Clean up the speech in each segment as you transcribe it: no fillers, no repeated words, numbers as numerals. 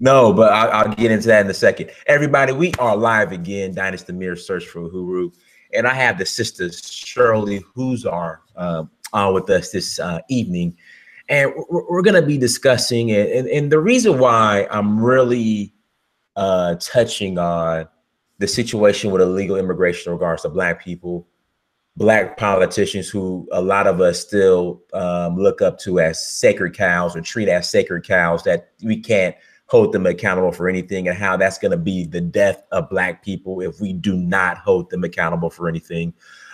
No, but I'll get into that in a second. Everybody, we are live again. Dynasty Mirror Search for Uhuru. And I have the sister Shirley Husar on with us this evening. And we're going to be discussing it. And the reason why I'm really touching on the situation with illegal immigration in regards to Black people, Black politicians who a lot of us still look up to as sacred cows or treat as sacred cows, that we can't hold them accountable for anything, and how that's going to be the death of Black people if we do not hold them accountable for anything.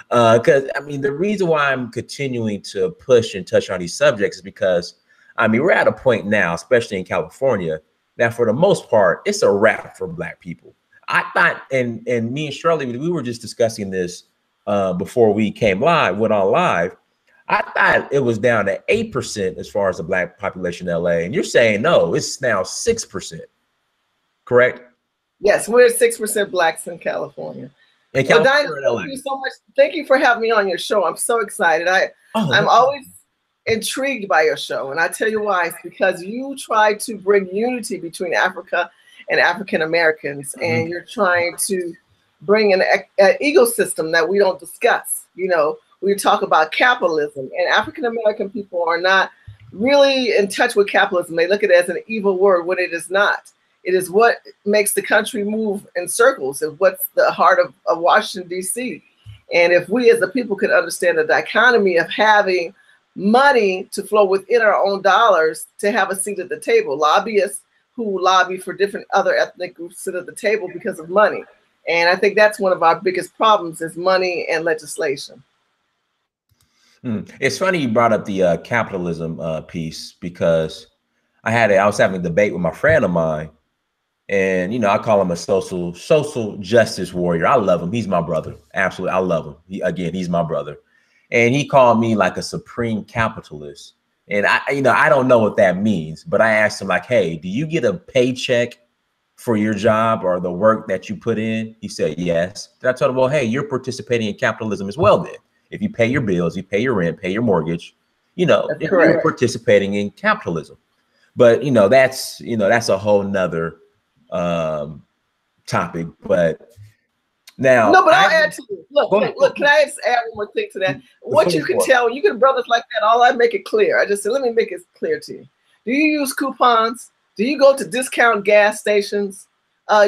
Because I mean, the reason why I'm continuing to push and touch on these subjects is because, I mean, we're at a point now, especially in California, that for the most part, it's a wrap for Black people. I thought, and me and Shirley, we were just discussing this before we went on live. I thought it was down to 8% as far as the Black population in LA. And you're saying, no, it's now 6%, correct? Yes, we're 6% Blacks in California. In California, well, Dinah, thank you so much. Thank you for having me on your show. I'm so excited. I'm always intrigued by your show. And I tell you why. It's because you try to bring unity between Africa and African Americans. And you're trying to bring an ecosystem that we don't discuss. You know, we talk about capitalism, and African American people are not really in touch with capitalism. They look at it as an evil word when it is not. It is what makes the country move in circles. It's what's the heart of Washington, D.C. And if we as a people could understand the dichotomy of having money to flow within our own dollars to have a seat at the table, lobbyists who lobby for different other ethnic groups sit at the table because of money. And I think that's one of our biggest problems is money and legislation. It's funny you brought up the capitalism piece, because I was having a debate with my friend of mine, and I call him a social justice warrior. I love him. He's my brother. Absolutely, I love him. He's my brother, and he called me like a supreme capitalist. And I don't know what that means, but I asked him like, hey, do you get a paycheck for your job or the work that you put in? He said, yes. Then I told him, well, hey, you're participating in capitalism as well then. If you pay your bills, you pay your rent, pay your mortgage, you're participating in capitalism. But, that's a whole nother topic. But now. No, but I'll add to it. Look, can I just add one more thing to that? What you can tell, when you get brothers like that, all I make it clear. I just said, let me make it clear to you. Do you use coupons? Do you go to discount gas stations?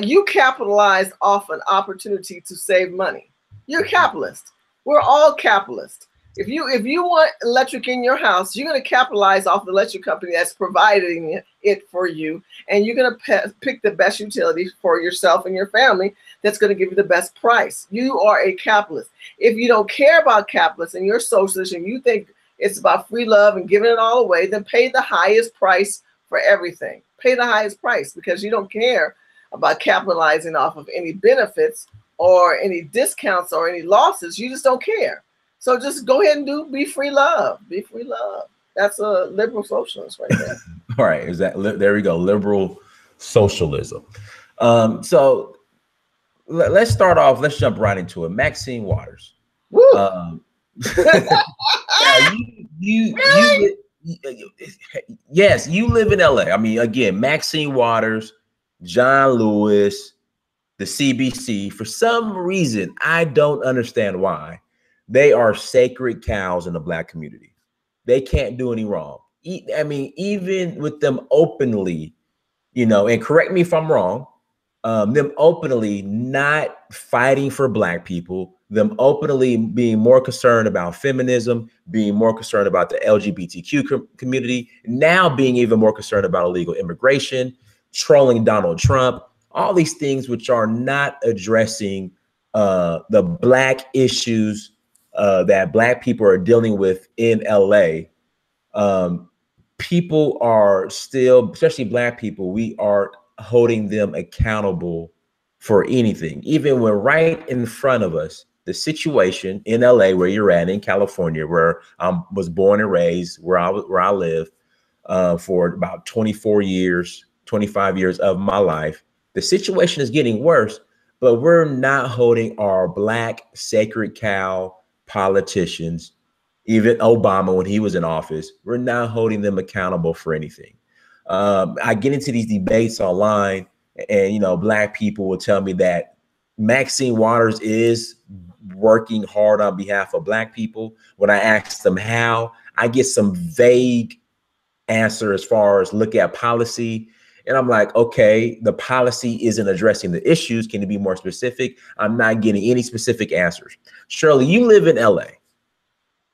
You capitalize off an opportunity to save money. You're a capitalist. We're all capitalists. If you want electric in your house, you're going to capitalize off the electric company that's providing it for you, and you're going to pick the best utility for yourself and your family that's going to give you the best price. You are a capitalist. If you don't care about capitalists and you're socialist and you think it's about free love and giving it all away, then pay the highest price for everything. Pay the highest price, because you don't care about capitalizing off of any benefits or any discounts or any losses. You just don't care. So just go ahead and be free love. Be free love. That's a liberal socialist right there. All right. There we go. Liberal socialism. So let's start off. Let's jump right into it. Maxine Waters. Woo. Yes, you live in LA. I mean, again, Maxine Waters, John Lewis, the CBC. For some reason, I don't understand why, they are sacred cows in the Black community. They can't do any wrong. I mean, even with them openly, and correct me if I'm wrong, them openly not fighting for Black people, them openly being more concerned about feminism, being more concerned about the LGBTQ community, now being even more concerned about illegal immigration, trolling Donald Trump, all these things which are not addressing the Black issues that Black people are dealing with in LA. People are still, especially Black people, we are holding them accountable for anything, even when right in front of us, the situation in LA where you're at, in California, where I was born and raised, where I live for about 24 years, 25 years of my life. The situation is getting worse, but we're not holding our Black sacred cow politicians, even Obama when he was in office, we're not holding them accountable for anything. I get into these debates online, and Black people will tell me that Maxine Waters is working hard on behalf of Black people. When I ask them how, I get some vague answer as far as look at policy. And I'm like, okay, the policy isn't addressing the issues. Can you be more specific? I'm not getting any specific answers. Shirley, you live in LA.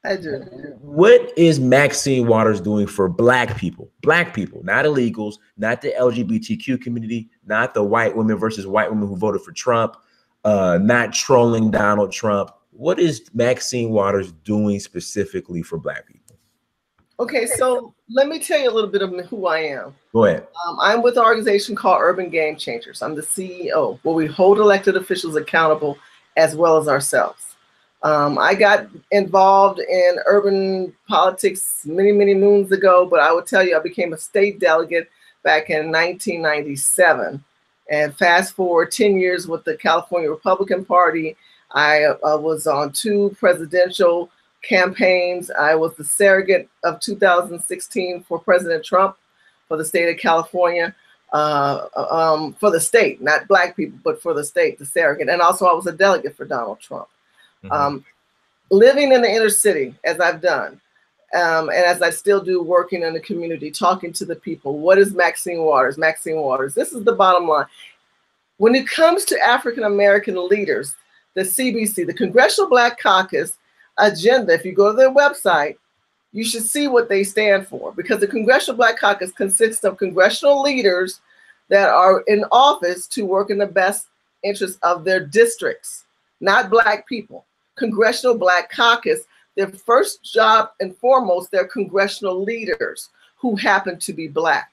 I do. What is Maxine Waters doing for Black people? Black people, not illegals, not the LGBTQ community, not the white women versus white women who voted for Trump, not trolling Donald Trump. What is Maxine Waters doing specifically for Black people? Okay, so let me tell you a little bit of who I am. Go ahead. I'm with an organization called Urban Game Changers. I'm the CEO, where we hold elected officials accountable as well as ourselves. I got involved in urban politics many, many moons ago, but I would tell you I became a state delegate back in 1997. And fast forward 10 years with the California Republican Party, I was on 2 presidential campaigns. I was the surrogate of 2016 for President Trump for the state of California, for the state, not Black people, but for the state, the surrogate. And also I was a delegate for Donald Trump. Mm-hmm. Living in the inner city, as I've done, and as I still do, working in the community, talking to the people. What is Maxine Waters? Maxine Waters, this is the bottom line. When it comes to African-American leaders, the CBC, the Congressional Black Caucus agenda, if you go to their website, you should see what they stand for, because the Congressional Black Caucus consists of congressional leaders that are in office to work in the best interest of their districts, not Black people. Congressional Black Caucus, their first job and foremost, they're congressional leaders who happen to be Black.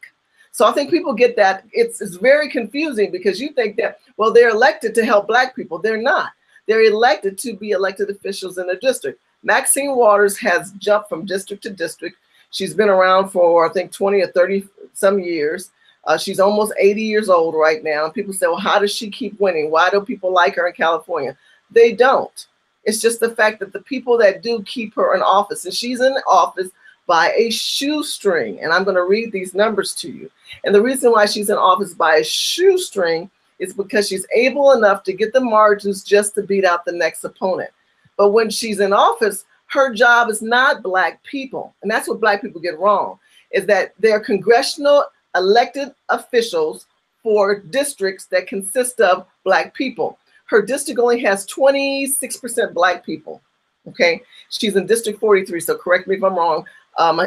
So I think people get that. It's very confusing, because you think that, well, they're elected to help Black people. They're not. They're elected to be elected officials in the district. Maxine Waters has jumped from district to district. She's been around for, I think, 20 or 30 some years. She's almost 80 years old right now. And people say, well, how does she keep winning? Why do people like her in California? They don't. It's just the fact that the people that do keep her in office, and she's in office by a shoestring. And I'm going to read these numbers to you. And the reason why she's in office by a shoestring is because she's able enough to get the margins just to beat out the next opponent. But when she's in office, her job is not Black people. And that's what Black people get wrong, is that they're congressional elected officials for districts that consist of Black people. Her district only has 26% Black people. Okay, she's in District 43, so correct me if I'm wrong.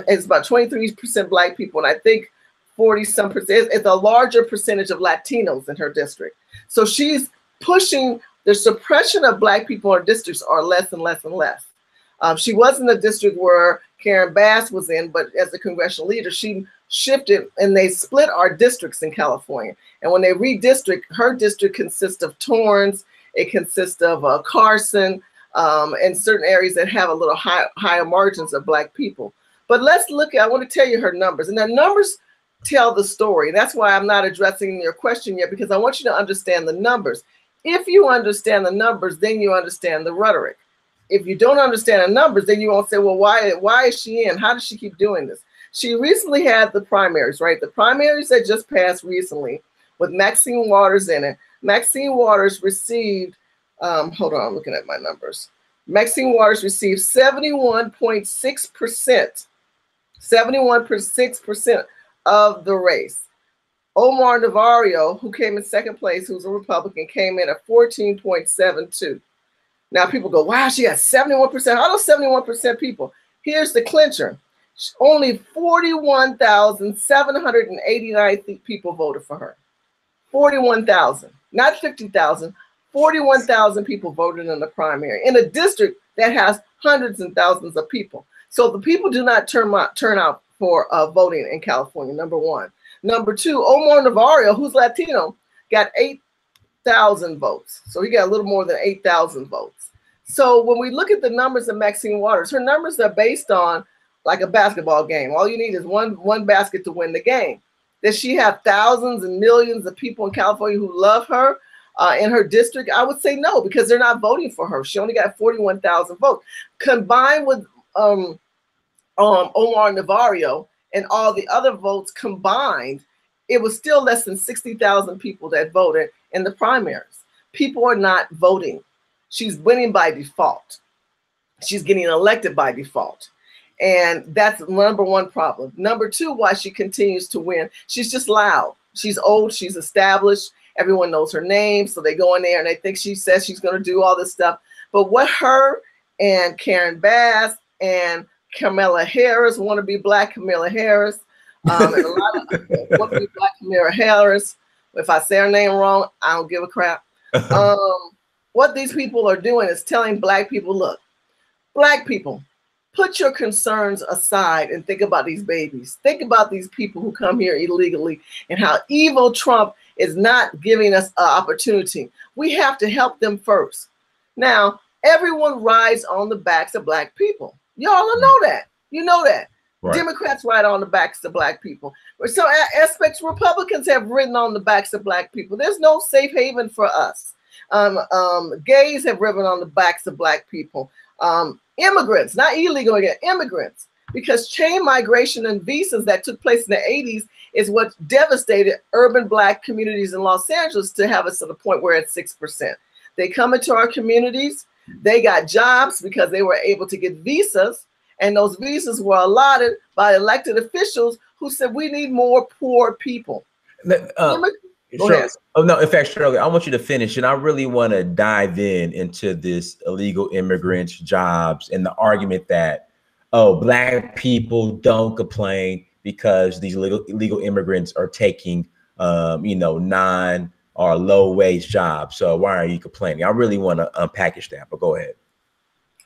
It's about 23% Black people, and I think 40-some percent. It's a larger percentage of Latinos in her district. So she's pushing the suppression of Black people in her districts are less and less and less. She was in the district where Karen Bass was in, but as a congressional leader, she shifted, and they split our districts in California. And when they redistrict, her district consists of Torrance, it consists of Carson, and certain areas that have a little higher margins of Black people. But let's look at, I want to tell you her numbers, and the numbers tell the story. That's why I'm not addressing your question yet, because I want you to understand the numbers. If you understand the numbers, then you understand the rhetoric. If you don't understand the numbers, then you won't say, well, why is she in? How does she keep doing this? She recently had the primaries, right? The primaries that just passed recently with Maxine Waters in it. Maxine Waters received, hold on, I'm looking at my numbers. Maxine Waters received 71.6%, 71.6% of the race. Omar Navarro, who came in second place, who's a Republican, came in at 14.72. Now people go, wow, she got 71%. How those 71% people? Here's the clincher. Only 41,789 people voted for her. 41,000, not 50,000. 41,000 people voted in the primary in a district that has hundreds and thousands of people. So the people do not turn out for voting in California, number one. Number two, Omar Navarro, who's Latino, got 8,000 votes. So he got a little more than 8,000 votes. So when we look at the numbers of Maxine Waters, her numbers are based on like a basketball game. All you need is one basket to win the game. Does she have thousands and millions of people in California who love her in her district? I would say no, because they're not voting for her. She only got 41,000 votes. Combined with Omar Navarro, and all the other votes combined, it was still less than 60,000 people that voted in the primaries. People are not voting. She's winning by default. She's getting elected by default. And that's number one problem. Number two, why she continues to win, she's just loud. She's old, she's established. Everyone knows her name. So they go in there and they think she says she's going to do all this stuff. But what her and Karen Bass and Kamala Harris, want to be black Kamala Harris, and a lot of want to be black Kamala Harris. If I say her name wrong, I don't give a crap. What these people are doing is telling black people, look, black people, put your concerns aside and think about these babies. Think about these people who come here illegally and how evil Trump is not giving us an opportunity. We have to help them first. Now, everyone rides on the backs of black people. Y'all know that. You know that. Right. Democrats ride on the backs of black people. So aspects, Republicans have ridden on the backs of black people. There's no safe haven for us. Gays have ridden on the backs of black people. Immigrants, not illegal again, immigrants, because chain migration and visas that took place in the 80s is what devastated urban black communities in Los Angeles to have us to the point where it's 6%. They come into our communities, they got jobs because they were able to get visas, and those visas were allotted by elected officials who said we need more poor people. Shirley, oh no, in fact, Shirley, I want you to finish, and I really want to dive into this illegal immigrants jobs and the argument that, oh, black people don't complain because these illegal immigrants are taking, non or low wage jobs. So why are you complaining? I really want to unpackage that, but go ahead.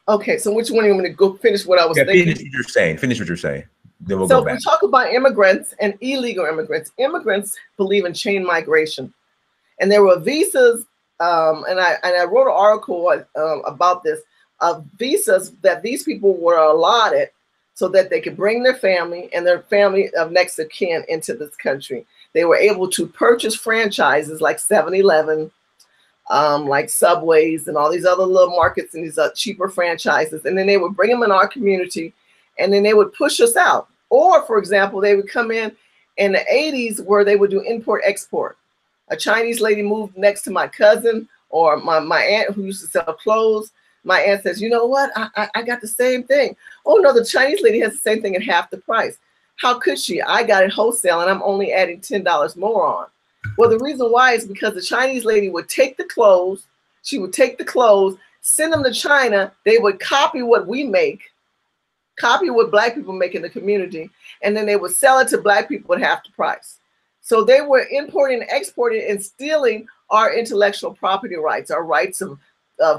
Okay, so which one are you going to go finish what I was thinking? Finish what you're saying. Finish what you're saying. Then we'll so go back. We talk about immigrants and illegal immigrants. Immigrants believe in chain migration, and there were visas. And I wrote an article about this of visas that these people were allotted so that they could bring their family and their family of next of kin into this country. They were able to purchase franchises like 7-Eleven, like Subways, and all these other little markets and these cheaper franchises, and then they would bring them in our community, and then they would push us out. Or, for example, they would come in the 80s where they would do import-export. A Chinese lady moved next to my cousin or my aunt who used to sell clothes. My aunt says, you know what? I got the same thing. Oh, no, the Chinese lady has the same thing at half the price. How could she? I got it wholesale, and I'm only adding $10 more on. Well, the reason why is because the Chinese lady would take the clothes. She would take the clothes, send them to China. They would copy what we make, copy what black people make in the community, and then they would sell it to black people at half the price. So they were importing and exporting and stealing our intellectual property rights, our rights of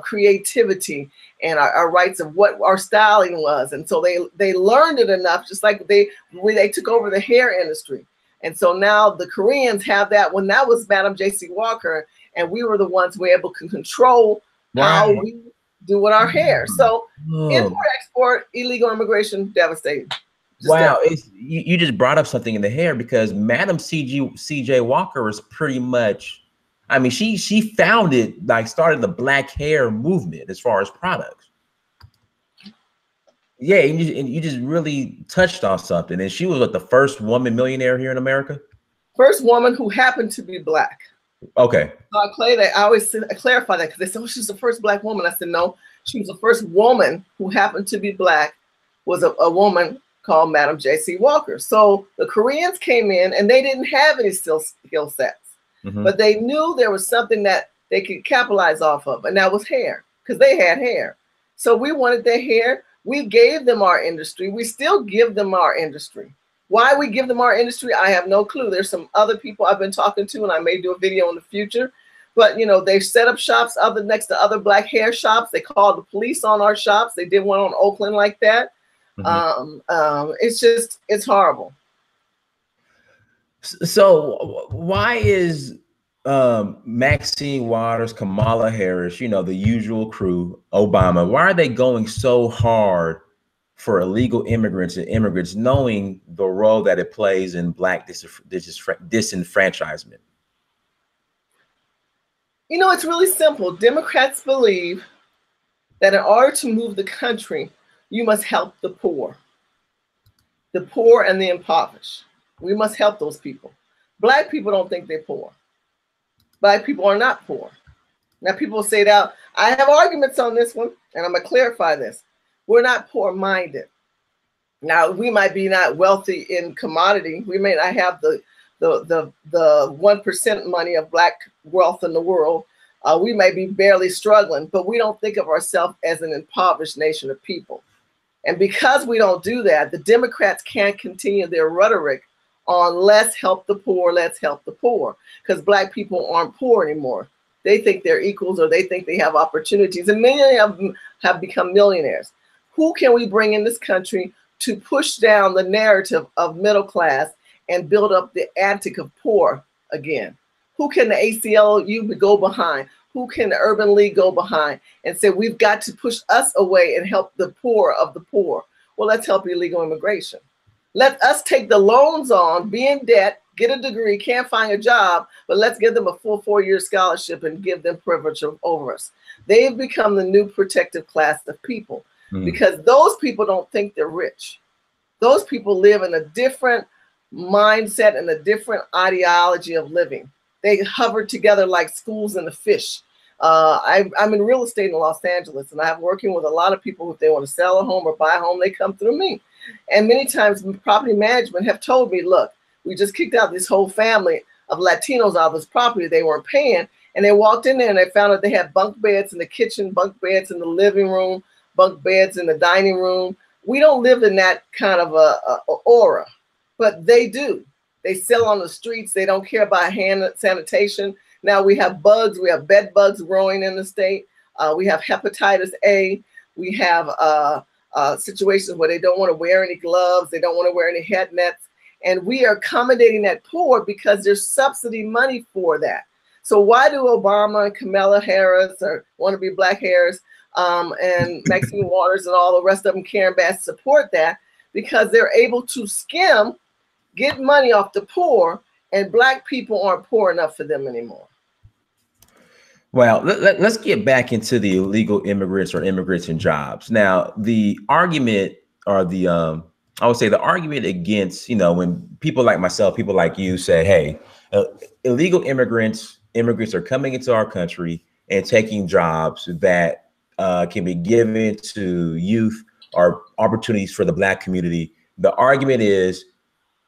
creativity, and our rights of what our styling was. And so they learned it enough, just like when they took over the hair industry. And so now the Koreans have that. When that was Madam J.C. Walker, and we were the ones who were able to control how we do with our hair. So import, export, illegal immigration, devastating. Wow, you just brought up something in the hair, because Madam C.J. Walker was pretty much, I mean, she founded, started the black hair movement as far as products. Yeah, and you just really touched on something. And she was the first woman millionaire here in America? First woman who happened to be black. Okay. So I always clarify that, because they said, oh, she's the first black woman. I said, no, she was the first woman who happened to be black, was a woman called Madam J.C. Walker. So the Koreans came in and they didn't have any skill sets, but they knew there was something that they could capitalize off of, and that was hair, because they had hair. So we wanted their hair. We gave them our industry. We still give them our industry. Why we give them our industry, I have no clue. There's some other people I've been talking to, and I may do a video in the future. But, they set up shops next to other black hair shops. They called the police on our shops. They did one on Oakland like that. It's horrible. So why is Maxine Waters, Kamala Harris, the usual crew, Obama, why are they going so hard for illegal immigrants and immigrants, knowing the role that it plays in black disenfranchisement? It's really simple. Democrats believe that in order to move the country, you must help the poor. the poor and the impoverished. We must help those people. Black people don't think they're poor. Black people are not poor. Now people say that I have arguments on this one, and I'm gonna clarify this. We're not poor-minded. Now we might be not wealthy in commodity. We may not have the 1% money of Black wealth in the world. We might be barely struggling, but we don't think of ourselves as an impoverished nation of people. And because we don't do that, the Democrats can't continue their rhetoric on let's help the poor, let's help the poor, because Black people aren't poor anymore. They think they're equals, or they think they have opportunities, and many of them have become millionaires. Who can we bring in this country to push down the narrative of middle class and build up the antic of poor again? Who can the ACLU go behind? Who can the Urban League go behind and say, we've got to push us away and help the poor of the poor? Well, let's help illegal immigration. Let us take the loans on, be in debt, get a degree, can't find a job, but let's give them a full 4-year scholarship and give them privilege over us. They've become the new protective class of people because those people don't think they're rich. Those people live in a different mindset and a different ideology of living. They hover together like schools and a fish. I'm in real estate in Los Angeles, and I'm working with a lot of people. If they want to sell a home or buy a home, they come through me. And many times property management have told me, look, we just kicked out this whole family of Latinos out of this property they weren't paying. And they walked in there and they found out they had bunk beds in the kitchen, bunk beds in the living room, bunk beds in the dining room. We don't live in that kind of a aura, but they do. They sell on the streets. They don't care about hand sanitation. Now we have bugs. We have bed bugs growing in the state. We have hepatitis A. We have situations where they don't want to wear any gloves. They don't want to wear any head nets. And we are accommodating that poor because there's subsidy money for that. So why do Obama and Kamala Harris, or want to be Black Harris, and Maxine Waters and all the rest of them, Karen Bass, support that? Because they're able to skim, get money off the poor, and Black people aren't poor enough for them anymore. Well, let's get back into the illegal immigrants or immigrants and jobs. Now, the argument, or the I would say the argument against, when people like myself, people like you say, hey, illegal immigrants are coming into our country and taking jobs that can be given to youth or opportunities for the Black community. The argument is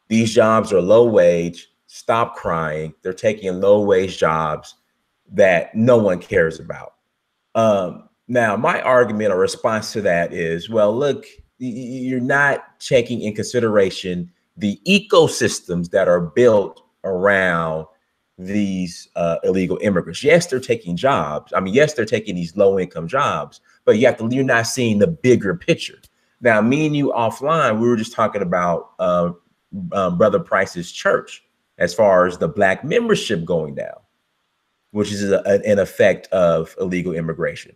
these jobs are low wage. Stop crying. They're taking low wage jobs that no one cares about. Now, my argument or response to that is, well, look, you're not taking in consideration the ecosystems that are built around these illegal immigrants. Yes, they're taking jobs. I mean, yes, they're taking these low income jobs, but you're not seeing the bigger picture. Now, me and you offline, we were just talking about Brother Price's church as far as the Black membership going down, which is an effect of illegal immigration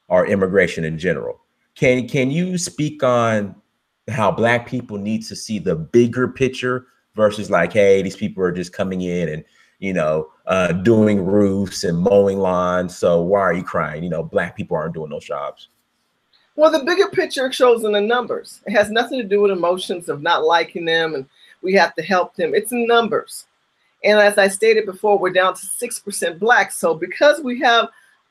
or immigration in general. Can you speak on how Black people need to see the bigger picture versus like, hey, these people are just coming in and, doing roofs and mowing lawns. So why are you crying? Black people aren't doing those jobs. Well, the bigger picture shows in the numbers. It has nothing to do with emotions of not liking them and we have to help them. It's in numbers. And as I stated before, we're down to 6% Black. So because we have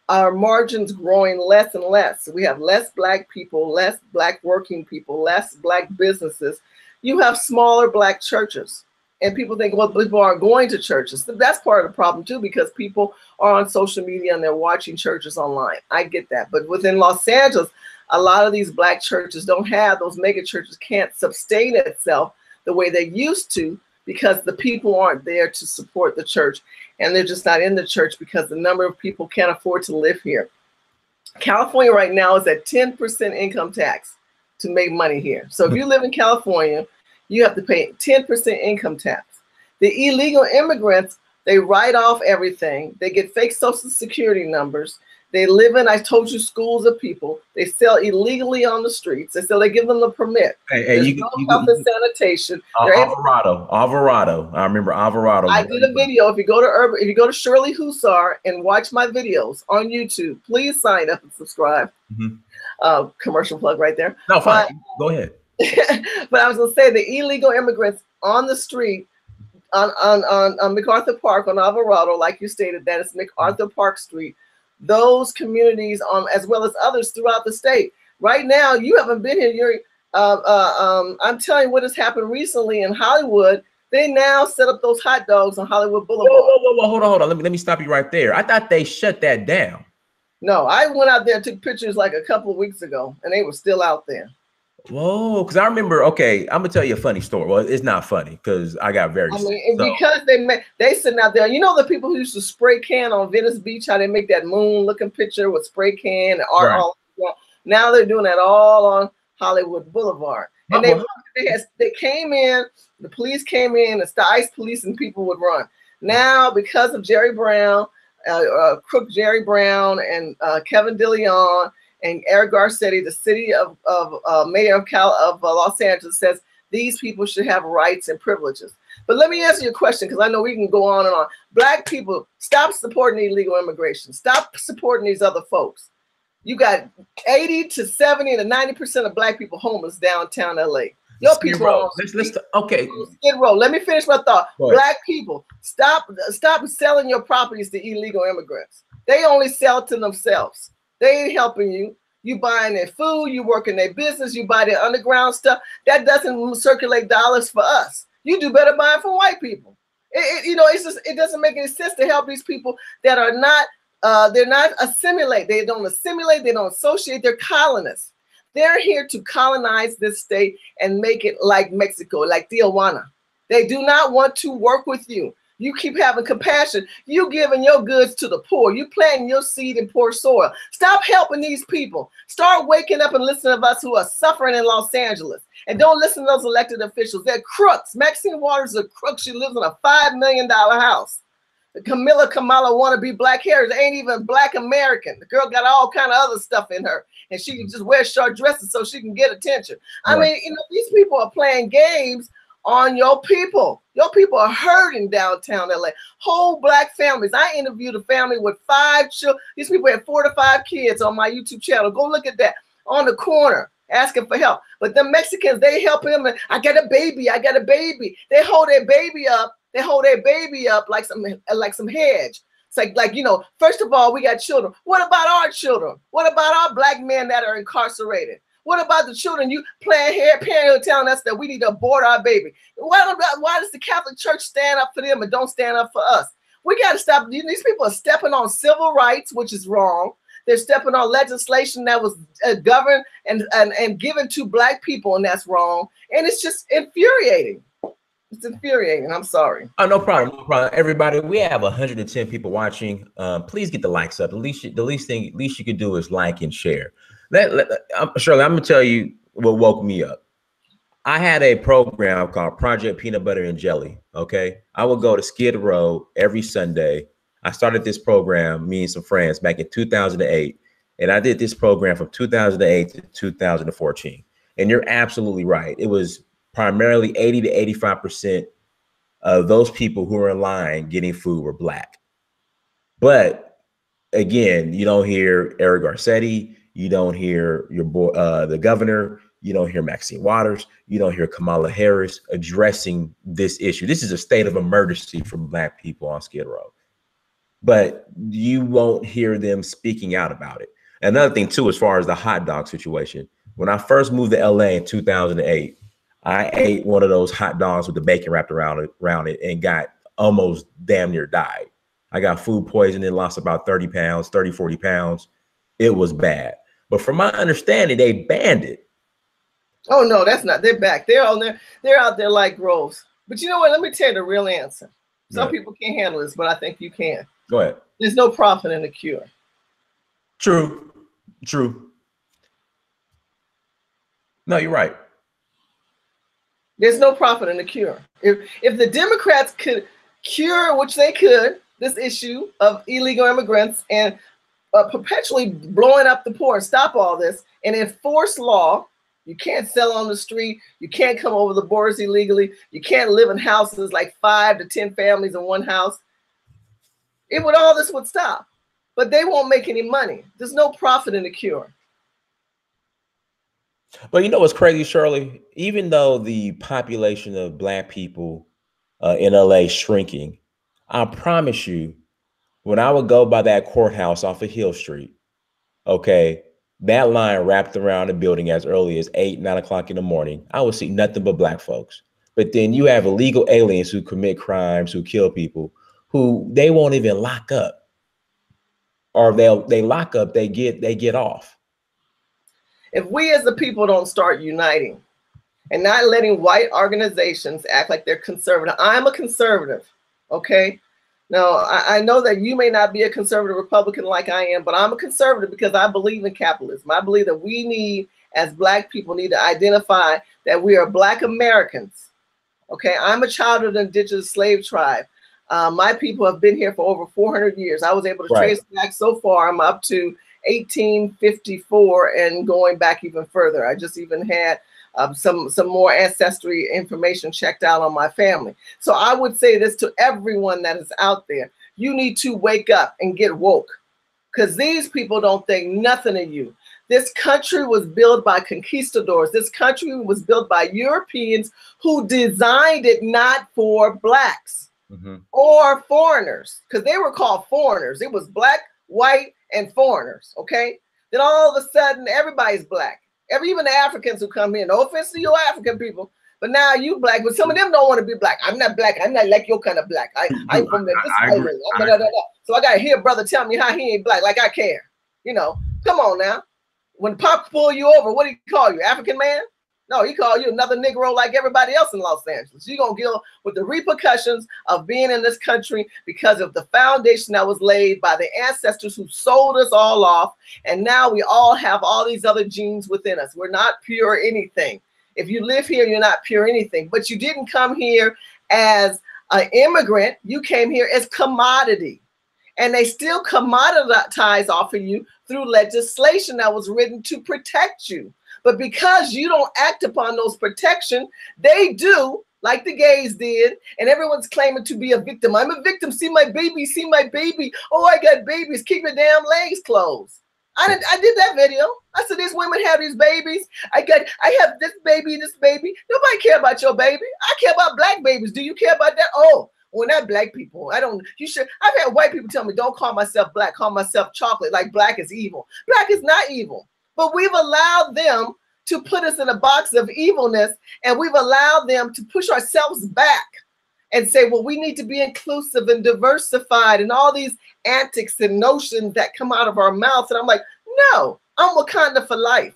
our margins growing less and less, we have less Black people, less Black working people, less Black businesses. You have smaller Black churches. And people think, well, people aren't going to churches. That's part of the problem too, because people are on social media and they're watching churches online. I get that. But within Los Angeles, a lot of these Black churches don't have, those mega churches can't sustain itself the way they used to, because the people aren't there to support the church, and they're just not in the church because the number of people can't afford to live here. California right now is at 10% income tax to make money here. So if you live in California, you have to pay 10% income tax. The illegal immigrants, they write off everything. They get fake social security numbers. They live in, I told you, schools of people. They sell illegally on the streets. They give them the permit. There's no health and sanitation. Alvarado. I remember Alvarado. I did a video. If you go to Shirley Husar and watch my videos on YouTube, please sign up and subscribe. Commercial plug right there. No, fine. Go ahead. But I was gonna say the illegal immigrants on the street on MacArthur Park on Alvarado, like you stated, that is MacArthur Park Street. Those communities as well as others throughout the state. Right now, you haven't been here. I'm telling you what has happened recently in Hollywood. They now set up those hot dogs on Hollywood Boulevard. Whoa, hold on. Let me stop you right there. I thought they shut that down. No, I went out there and took pictures like a couple of weeks ago, and they were still out there. Whoa, because I remember. Okay, I'm gonna tell you a funny story. Well, it's not funny because I got very. Because they sitting out there. You know the people who used to spray can on Venice Beach, how they make that moon-looking picture with spray can and art. Right. All now they're doing that all on Hollywood Boulevard, and they came in. The police came in. The ICE police and people would run. Now because of Jerry Brown, crook Jerry Brown, and Kevin DeLeon. And Eric Garcetti, the city of mayor of Los Angeles, says these people should have rights and privileges. But let me answer your question, because I know we can go on and on. Black people, stop supporting illegal immigration. Stop supporting these other folks. You got 80 to 70 to 90% of black people homeless downtown LA. Your people. Okay. Skid Row. Let me finish my thought. Black people, stop selling your properties to illegal immigrants. They only sell to themselves. They ain't helping you. You buying their food, you work in their business, you buy their underground stuff. That doesn't circulate dollars for us. You do better buying from white people. It doesn't make any sense to help these people that are not, they're not assimilate. They don't assimilate, they don't associate, they're colonists. They're here to colonize this state and make it like Mexico, like Tijuana. They do not want to work with you. You keep having compassion. You giving your goods to the poor. You planting your seed in poor soil. Stop helping these people. Start waking up and listening to us who are suffering in Los Angeles. And don't listen to those elected officials. They're crooks. Maxine Waters is a crook. She lives in a $5 million house. Kamala want to be black hair. They ain't even black American. The girl got all kind of other stuff in her. And she can just wear short dresses so she can get attention. I mean, these people are playing games on your people. Your people are hurting downtown LA. Whole black families. I interviewed a family with 5 children. These people had 4 to 5 kids on my YouTube channel. Go look at that. On the corner, asking for help. But the Mexicans, they help him. I got a baby. I got a baby. They hold their baby up. They hold their baby up like some hedge. It's like, first of all, we got children. What about our children? What about our black men that are incarcerated? What about the children you playing here, parenthood telling us that we need to abort our baby? Why does the Catholic Church stand up for them and don't stand up for us? We got to stop. These people are stepping on civil rights, which is wrong. They're stepping on legislation that was governed and given to black people, and that's wrong. And it's just infuriating. It's infuriating. I'm sorry. Oh, no problem. No problem. Everybody, we have 110 people watching. Please get the likes up. The least you can do is like and share. Shirley, I'm gonna tell you what woke me up. I had a program called Project Peanut Butter and Jelly. Okay, I would go to Skid Row every Sunday. I started this program, me and some friends, back in 2008, and I did this program from 2008 to 2014. And you're absolutely right. It was primarily 80 to 85% of those people who were in line getting food were black. But again, you don't hear Eric Garcetti. You don't hear your boy, the governor. You don't hear Maxine Waters. You don't hear Kamala Harris addressing this issue. This is a state of emergency for black people on Skid Row. But you won't hear them speaking out about it. Another thing, too, as far as the hot dog situation, when I first moved to LA in 2008, I ate one of those hot dogs with the bacon wrapped around it and got almost damn near died. I got food poisoning, lost about 30 pounds, 30, 40 pounds. It was bad. But from my understanding, they banned it. Oh, no, that's not. They're back. They're on there. They're out there like groves. But you know what? Let me tell you the real answer. Some people can't handle this, but I think you can. Go ahead. There's no profit in the cure. True. No, you're right. There's no profit in the cure. If the Democrats could cure, which they could, this issue of illegal immigrants and perpetually blowing up the poor and stop all this and enforce law, you can't sell on the street. You can't come over the borders illegally. You can't live in houses like 5 to 10 families in one house. All this would stop, but they won't make any money. There's no profit in the cure. But you know what's crazy, Shirley? Even though the population of Black people in LA is shrinking, I promise you, when I would go by that courthouse off of Hill Street, okay, that line wrapped around the building as early as 8, 9 o'clock in the morning, I would see nothing but Black folks. But then you have illegal aliens who commit crimes, who kill people, who they won't even lock up, or they lock up, they get off. If we as the people don't start uniting and not letting white organizations act like they're conservative. I'm a conservative, okay? Now, I know that you may not be a conservative Republican like I am, but I'm a conservative because I believe in capitalism. I believe that we need, as Black people, need to identify that we are Black Americans, okay? I'm a child of the indigenous slave tribe. My people have been here for over 400 years. I was able to trace back so far. I'm up to 1854 and going back even further. I just even had some more ancestry information checked out on my family. So I would say this to everyone that is out there. You need to wake up and get woke, because these people don't think nothing of you. This country was built by conquistadors. This country was built by Europeans who designed it not for Blacks or foreigners, because they were called foreigners. It was Black, white, and foreigners, okay? Then all of a sudden, everybody's Black. Even the Africans who come here, no offense to your African people, but now you Black, but some of them don't want to be Black. I'm not Black. I'm not like your kind of Black. I'm from this island. So I got to hear brother tell me how he ain't Black, like I care. You know, come on now. When Pop pull you over, what do he call you? African man? No, he called you another Negro like everybody else in Los Angeles. You're going to deal with the repercussions of being in this country because of the foundation that was laid by the ancestors who sold us all off. And now we all have all these other genes within us. We're not pure anything. If you live here, you're not pure anything. But you didn't come here as an immigrant. You came here as commodity. And they still commoditize off of you through legislation that was written to protect you. But because you don't act upon those protection, they do, like the gays did, and everyone's claiming to be a victim. I'm a victim. See my baby. See my baby. Oh, I got babies. Keep your damn legs closed. I did that video. I said these women have these babies. I have this baby, this baby. Nobody care about your baby. I care about Black babies. Do you care about that? Oh, well, not Black people. I don't. You should. I've had white people tell me, don't call myself Black. Call myself chocolate. Like Black is evil. Black is not evil. But we've allowed them to put us in a box of evilness, and we've allowed them to push ourselves back and say, well, we need to be inclusive and diversified and all these antics and notions that come out of our mouths. And I'm like, no, I'm Wakanda for life.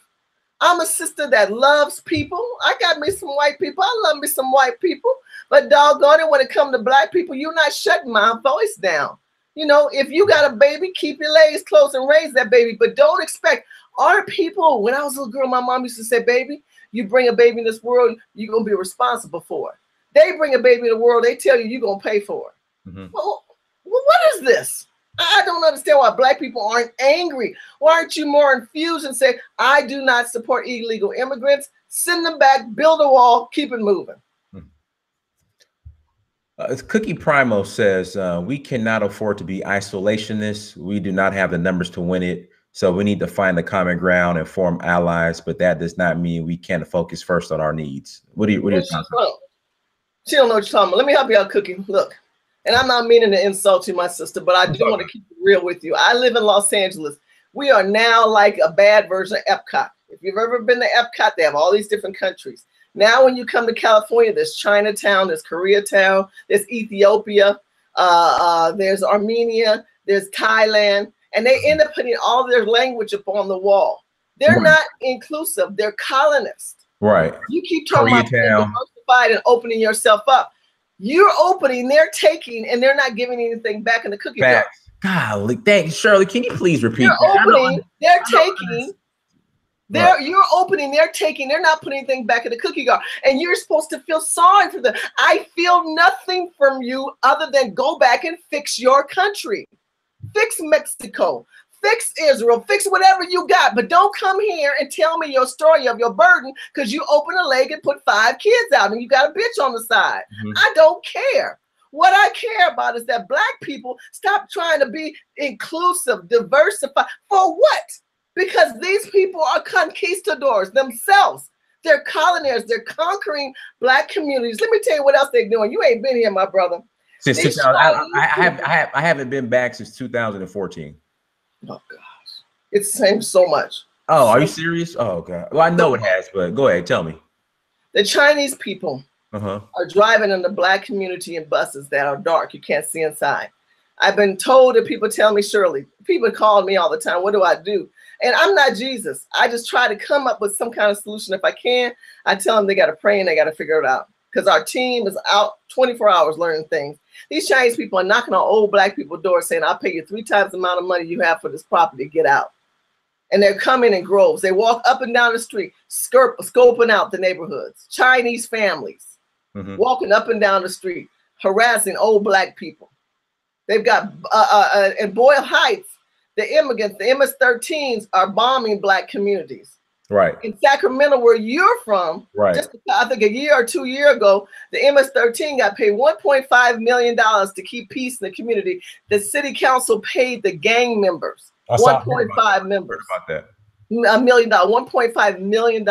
I'm a sister that loves people. I got me some white people. I love me some white people. But doggone it, when it comes to Black people, you're not shutting my voice down. You know, if you got a baby, keep your legs closed and raise that baby. But don't expect our people. When I was a little girl, my mom used to say, baby, you bring a baby in this world, you're going to be responsible for it. They bring a baby in the world, they tell you you're going to pay for it. Well, what is this? I don't understand why Black people aren't angry. Why aren't you more infused and say, I do not support illegal immigrants, send them back, build a wall, keep it moving. Cookie Primo says, we cannot afford to be isolationists. We do not have the numbers to win it. So we need to find the common ground and form allies, but that does not mean we can't focus first on our needs. What are your thoughts? She don't know what you're talking about. Let me help you out, Cookie. Look, and I'm not meaning to insult you, my sister, but I do want to keep it real with you. I live in Los Angeles. We are now like a bad version of Epcot. If you've ever been to Epcot, they have all these different countries. Now, when you come to California, there's Chinatown, there's Koreatown, there's Ethiopia, there's Armenia, there's Thailand, and they end up putting all their language up on the wall. They're not inclusive. They're colonists. Right. You keep talking about diversified and opening yourself up. You're opening, they're taking, and they're not giving anything back in the cookie jar. Golly, thank you, Shirley. Can you please repeat? You're opening, they're taking. You're opening, they're taking, they're not putting anything back in the cookie jar. And you're supposed to feel sorry for them. I feel nothing from you other than go back and fix your country. Fix Mexico. Fix Israel. Fix whatever you got. But don't come here and tell me your story of your burden because you open a leg and put 5 kids out and you got a bitch on the side. I don't care. What I care about is that Black people stop trying to be inclusive, diversified. For what? Because these people are conquistadors themselves. They're colonists. They're conquering black communities. Let me tell you what else they're doing. You ain't been here, my brother. Since 2000, I haven't been back since 2014. Oh gosh, it's the same so much. Oh, are you serious? Oh God. Well, I know it has, but go ahead, tell me. The Chinese people are driving in the black community in buses that are dark. You can't see inside. I've been told that people tell me, Shirley, people call me all the time. What do I do? And I'm not Jesus. I just try to come up with some kind of solution. If I can, I tell them they got to pray and they got to figure it out. Because our team is out 24 hours learning things. These Chinese people are knocking on old black people's doors saying, I'll pay you 3 times the amount of money you have for this property. Get out. And they're coming in groves. They walk up and down the street, scoping out the neighborhoods. Chinese families walking up and down the street, harassing old black people. They've got, in Boyle Heights, the immigrants, the MS-13s are bombing black communities. Right. In Sacramento, where you're from, just I think a year or 2 years ago, the MS-13 got paid $1.5 million to keep peace in the community. The city council paid the gang members $1.5 million. About that. $1 million, $1.5 million.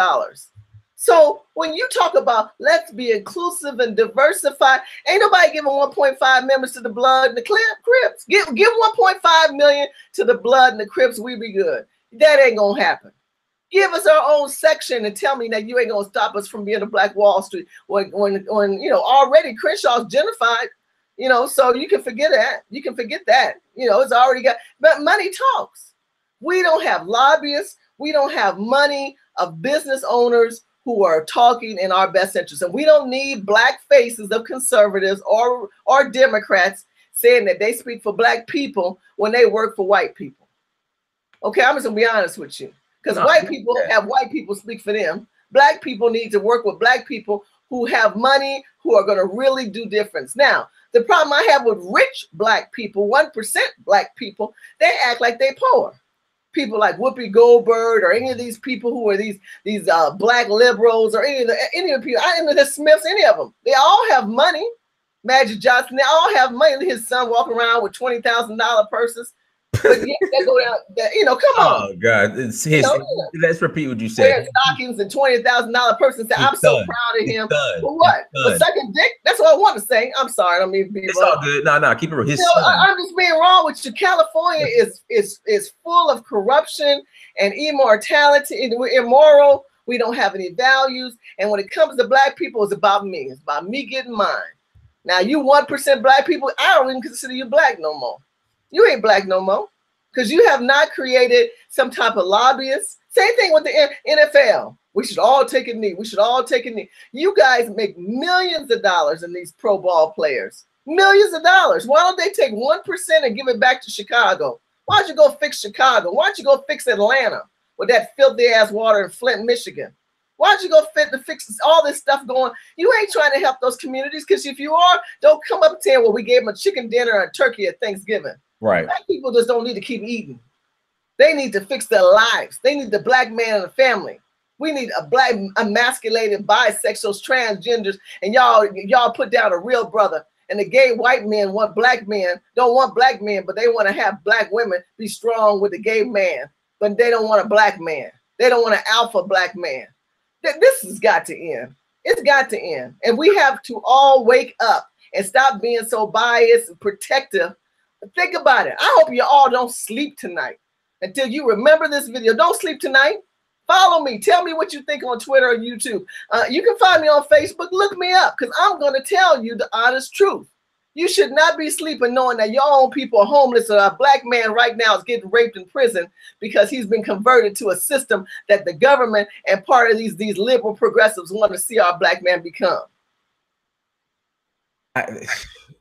So when you talk about let's be inclusive and diversified, ain't nobody giving 1.5 members to the Blood and the Crips. Give 1.5 million to the Blood and the Crips, we be good. That ain't gonna happen. Give us our own section and tell me that you ain't gonna stop us from being a Black Wall Street when you know already Crenshaw's gentrified, you know, so you can forget that. You can forget that. You know, it's already got, but money talks. We don't have lobbyists, we don't have money of business owners who are talking in our best interest. And we don't need black faces of conservatives or Democrats saying that they speak for black people when they work for white people. Okay, I'm just gonna be honest with you. Because white people have white people speak for them. Black people need to work with black people who have money, who are gonna really do difference. Now, the problem I have with rich black people, 1% black people, they act like they poor. People like Whoopi Goldberg or any of these people who are these black liberals or any of the people, any of the Smiths, any of them, they all have money. Magic Johnson, they all have money. His son walking around with $20,000 purses. But yeah, they go down, you know, come on. Oh God, it's his, let's repeat what you said. Wearing stockings and $20,000 person say, I'm so proud of him. For what? For sucking dick? That's what I want to say. I'm sorry, I don't mean to be it's wrong. All good. No, keep it real. His son. I'm just being wrong with you. California is full of corruption and immortality. We're immoral. We don't have any values. And when it comes to black people, it's about me. It's about me getting mine. Now, you 1% black people, I don't even consider you black no more. You ain't black no more because you have not created some type of lobbyist. Same thing with the NFL. We should all take a knee. We should all take a knee. You guys make millions of dollars in these pro ball players. Millions of dollars. Why don't they take 1% and give it back to Chicago? Why don't you go fix Chicago? Why don't you go fix Atlanta with that filthy ass water in Flint, Michigan? Why don't you go fix all this stuff going? You ain't trying to help those communities because if you are, don't come up and say, well, we gave them a chicken dinner and a turkey at Thanksgiving. Right. Black people just don't need to keep eating. They need to fix their lives. They need the black man and the family. We need a black emasculated bisexuals, transgenders, and y'all put down a real brother. And the gay white men want black men, don't want black men, but they want to have black women be strong with the gay man. But they don't want a black man. They don't want an alpha black man. This has got to end. It's got to end. And we have to all wake up and stop being so biased and protective. Think about it. I hope you all don't sleep tonight until you remember this video. Don't sleep tonight. Follow me. Tell me what you think on Twitter or YouTube. You can find me on Facebook. Look me up because I'm going to tell you the honest truth. You should not be sleeping knowing that your own people are homeless or a black man right now is getting raped in prison because he's been converted to a system that the government and part of these liberal progressives want to see our black man become.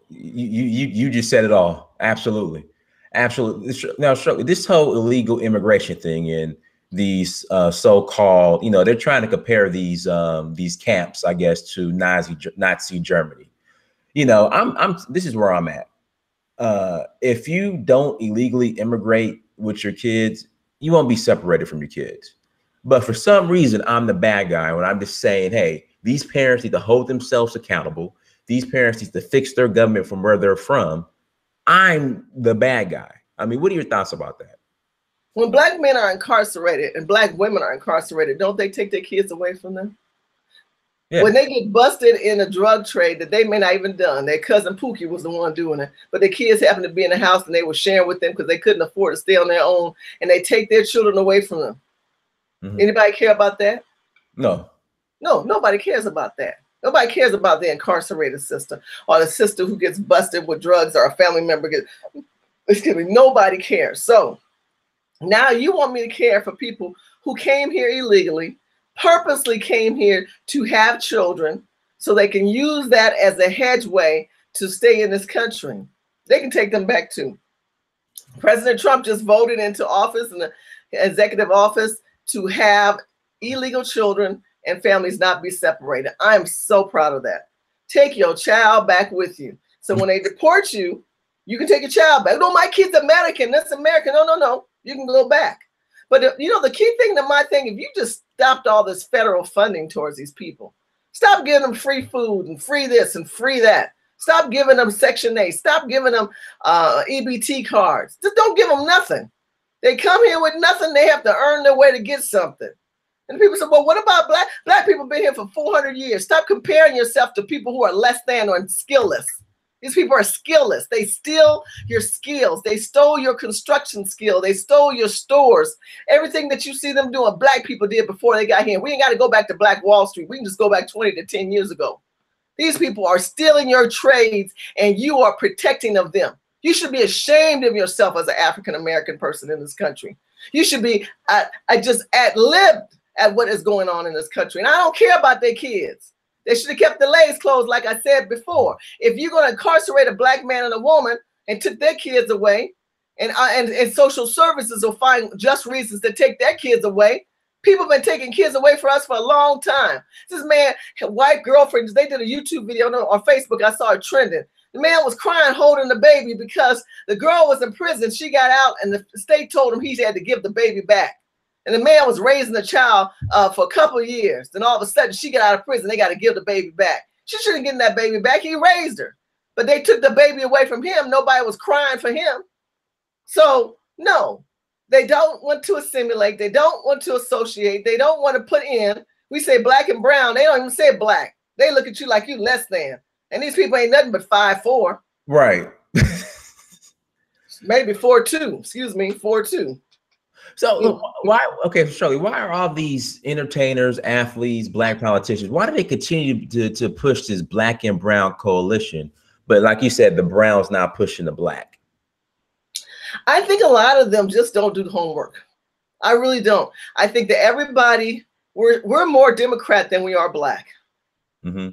You just said it all. Absolutely. Now, this whole illegal immigration thing and these so-called, you know, they're trying to compare these camps, I guess, to Nazi Germany. You know, this is where I'm at. If you don't illegally immigrate with your kids, you won't be separated from your kids. But for some reason, I'm the bad guy when I'm just saying, hey, these parents need to hold themselves accountable. These parents need to fix their government from where they're from. I'm the bad guy. I mean, what are your thoughts about that? When black men are incarcerated and black women are incarcerated, don't they take their kids away from them? Yeah. When they get busted in a drug trade that they may not even done, their cousin Pookie was the one doing it, but the kids happened to be in the house and they were sharing with them because they couldn't afford to stay on their own, and they take their children away from them. Anybody care about that? No. No, nobody cares about that. Nobody cares about the incarcerated sister or the sister who gets busted with drugs or a family member gets, excuse me, nobody cares. So now you want me to care for people who came here illegally, purposely came here to have children so they can use that as a hedgeway to stay in this country. They can take them back too. President Trump just voted into office in the executive office to have illegal children and families not be separated. I am so proud of that. Take your child back with you. So when they deport you, you can take your child back. No, my kid's American. That's American. No, no, no. You can go back. But you know, the key thing to my thing, if you just stopped all this federal funding towards these people, stop giving them free food and free this and free that. Stop giving them Section 8. Stop giving them EBT cards. Just don't give them nothing. They come here with nothing. They have to earn their way to get something. And people say, well, what about black people been here for 400 years? Stop comparing yourself to people who are less than or skillless. These people are skillless. They steal your skills. They stole your construction skill. They stole your stores. Everything that you see them doing, black people did before they got here. We ain't got to go back to Black Wall Street. We can just go back 20 to 10 years ago. These people are stealing your trades and you are protecting of them. You should be ashamed of yourself as an African-American person in this country. You should be just ad-libbed at what is going on in this country. And I don't care about their kids. They should have kept the legs closed, like I said before. If you're going to incarcerate a black man and a woman and took their kids away, and social services will find just reasons to take their kids away. People have been taking kids away for us for a long time. This man, white girlfriends, they did a YouTube video on Facebook. I saw it trending. The man was crying, holding the baby because the girl was in prison. She got out and the state told him he had to give the baby back. And the man was raising the child for a couple of years. Then all of a sudden she got out of prison. They got to give the baby back. She shouldn't get that baby back. He raised her. But they took the baby away from him. Nobody was crying for him. So no, they don't want to assimilate. They don't want to associate. They don't want to put in. We say black and brown. They don't even say black. They look at you like you less than. And these people ain't nothing but 5'4". Right. Maybe 4'2". Excuse me, 4'2". So why, okay, Shirley, why are all these entertainers, athletes, black politicians, why do they continue to push this black and brown coalition? But like you said, the brown's not pushing the black. I think a lot of them just don't do the homework. I really don't. I think that everybody, we're more Democrat than we are black. Mm-hmm.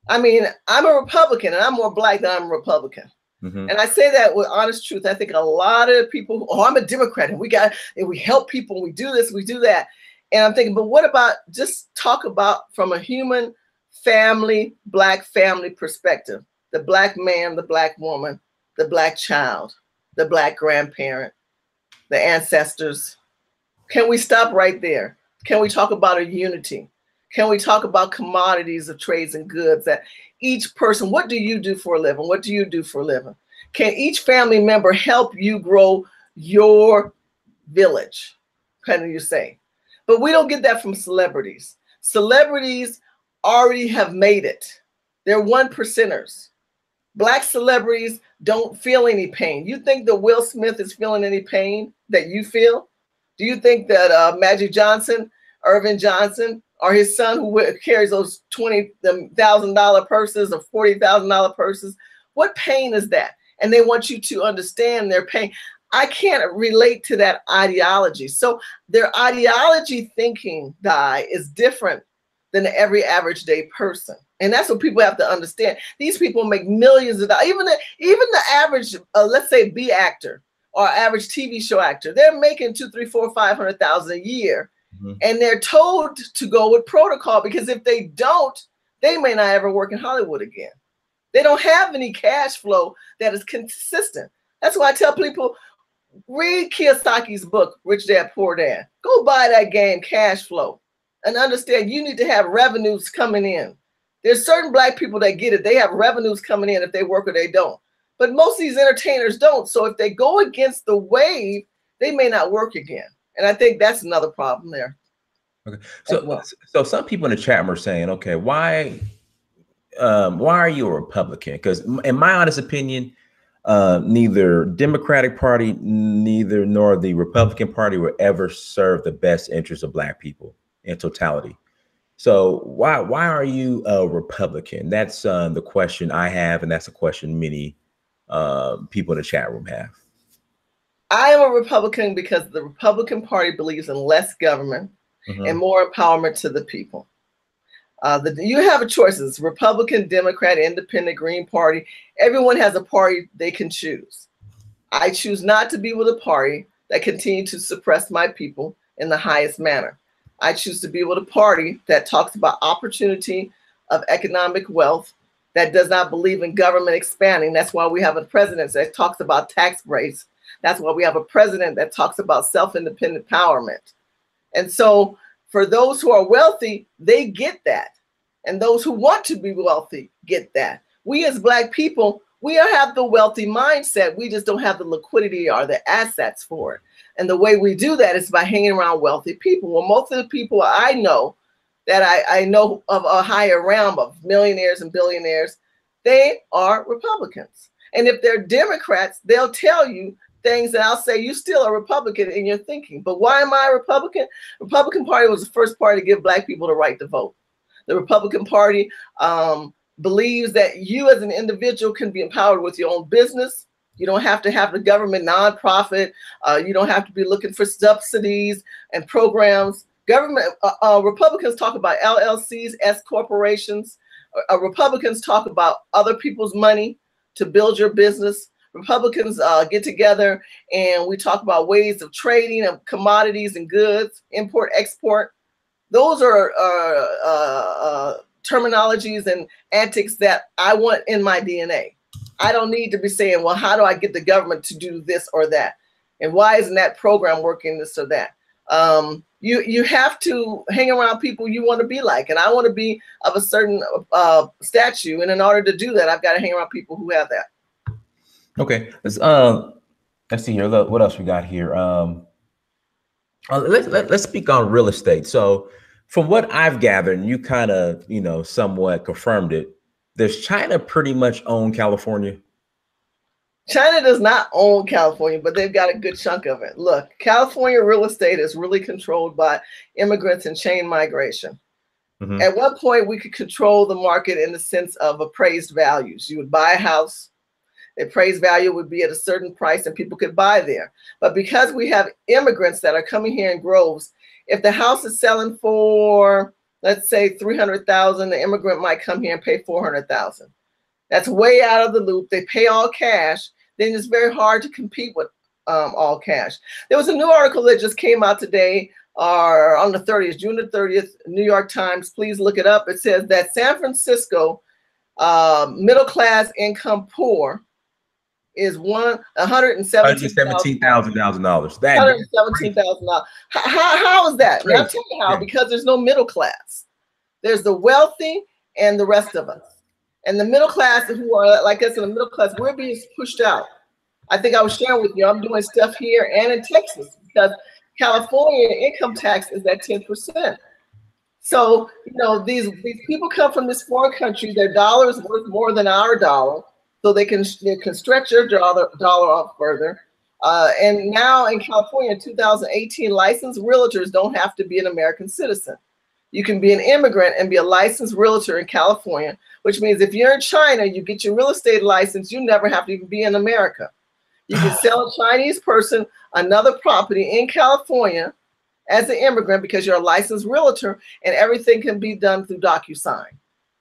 I mean, I'm a Republican and I'm more black than I'm a Republican. Mm-hmm. And I say that with honest truth. I think a lot of people, oh, I'm a Democrat and we help people, and we do this, we do that. And I'm thinking, but what about just talk about from a human family, black family perspective, the black man, the black woman, the black child, the black grandparent, the ancestors. Can we stop right there? Can we talk about a unity? Can we talk about commodities of trades and goods that each person, what do you do for a living? What do you do for a living? Can each family member help you grow your village? Can you say? But we don't get that from celebrities. Celebrities already have made it. They're 1%ers. Black celebrities don't feel any pain. You think that Will Smith is feeling any pain that you feel? Do you think that Magic Johnson, Irvin Johnson, or his son who carries those $20,000 purses or $40,000 purses, what pain is that? And they want you to understand their pain. I can't relate to that ideology. So their ideology thinking, Gai, is different than every average day person. And that's what people have to understand. These people make millions of dollars. Even the average, let's say, B actor or average TV show actor, they're making $200,000, $300,000, $400,000, $500,000 a year. Mm-hmm. And they're told to go with protocol, because if they don't, they may not ever work in Hollywood again. They don't have any cash flow that is consistent. That's why I tell people, read Kiyosaki's book, Rich Dad, Poor Dad. Go buy that game, Cash Flow, and understand you need to have revenues coming in. There's certain black people that get it. They have revenues coming in if they work or they don't. But most of these entertainers don't. So if they go against the wave, they may not work again. And I think that's another problem there. Okay. So some people in the chat room are saying, okay, why are you a Republican? Because in my honest opinion, neither Democratic Party, nor the Republican Party will ever serve the best interests of Black people in totality. So why are you a Republican? That's the question I have, and that's a question many people in the chat room have. I am a Republican because the Republican Party believes in less government and more empowerment to the people. You have choices: Republican, Democrat, Independent, Green Party. Everyone has a party they can choose. I choose not to be with a party that continues to suppress my people in the highest manner. I choose to be with a party that talks about opportunity of economic wealth, that does not believe in government expanding. That's why we have a president that talks about tax breaks. That's why we have a president that talks about self-independent empowerment. And so for those who are wealthy, they get that. And those who want to be wealthy get that. We as Black people, we have the wealthy mindset. We just don't have the liquidity or the assets for it. And the way we do that is by hanging around wealthy people. Well, most of the people I know that I know of a higher realm of millionaires and billionaires, they are Republicans. And if they're Democrats, they'll tell you things that I'll say, you still a Republican in your thinking. But why am I a Republican? Republican Party was the first party to give Black people the right to vote. The Republican Party believes that you as an individual can be empowered with your own business. You don't have to have the government nonprofit. You don't have to be looking for subsidies and programs. Government Republicans talk about LLCs, S corporations. Republicans talk about other people's money to build your business. Republicans get together and we talk about ways of trading of commodities and goods, import, export. Those are terminologies and antics that I want in my DNA. I don't need to be saying, well, how do I get the government to do this or that? And why isn't that program working, this or that? You have to hang around people you want to be like. And I want to be of a certain statue. And in order to do that, I've got to hang around people who have that. Okay. Let's see here. Look, what else we got here? Let's speak on real estate. So from what I've gathered, and you kind of, somewhat confirmed it, does China pretty much own California? China does not own California, but they've got a good chunk of it. Look, California real estate is really controlled by immigrants and chain migration. At one point, we could control the market in the sense of appraised values. You would buy a house, the appraised value would be at a certain price and people could buy there. But because we have immigrants that are coming here in groves, if the house is selling for, let's say, $300,000, the immigrant might come here and pay $400,000. That's way out of the loop. They pay all cash. Then it's very hard to compete with all cash. There was a new article that just came out today, or on the 30th, June the 30th, New York Times. Please look it up. It says that San Francisco middle class income poor is $117,000. $117,000. How is that? Now, I'll tell you how. Because there's no middle class. There's the wealthy and the rest of us. And the middle class, who are like us in the middle class, we're being pushed out. I think I was sharing with you, I'm doing stuff here and in Texas because California income tax is at 10%. So, these people come from this foreign country, their dollar is worth more than our dollar, so they can stretch your dollar off further. And now in California, in 2018, licensed realtors don't have to be an American citizen. You can be an immigrant and be a licensed realtor in California, which means if you're in China, you get your real estate license, you never have to even be in America. You can sell a Chinese person another property in California as an immigrant because you're a licensed realtor, and everything can be done through DocuSign.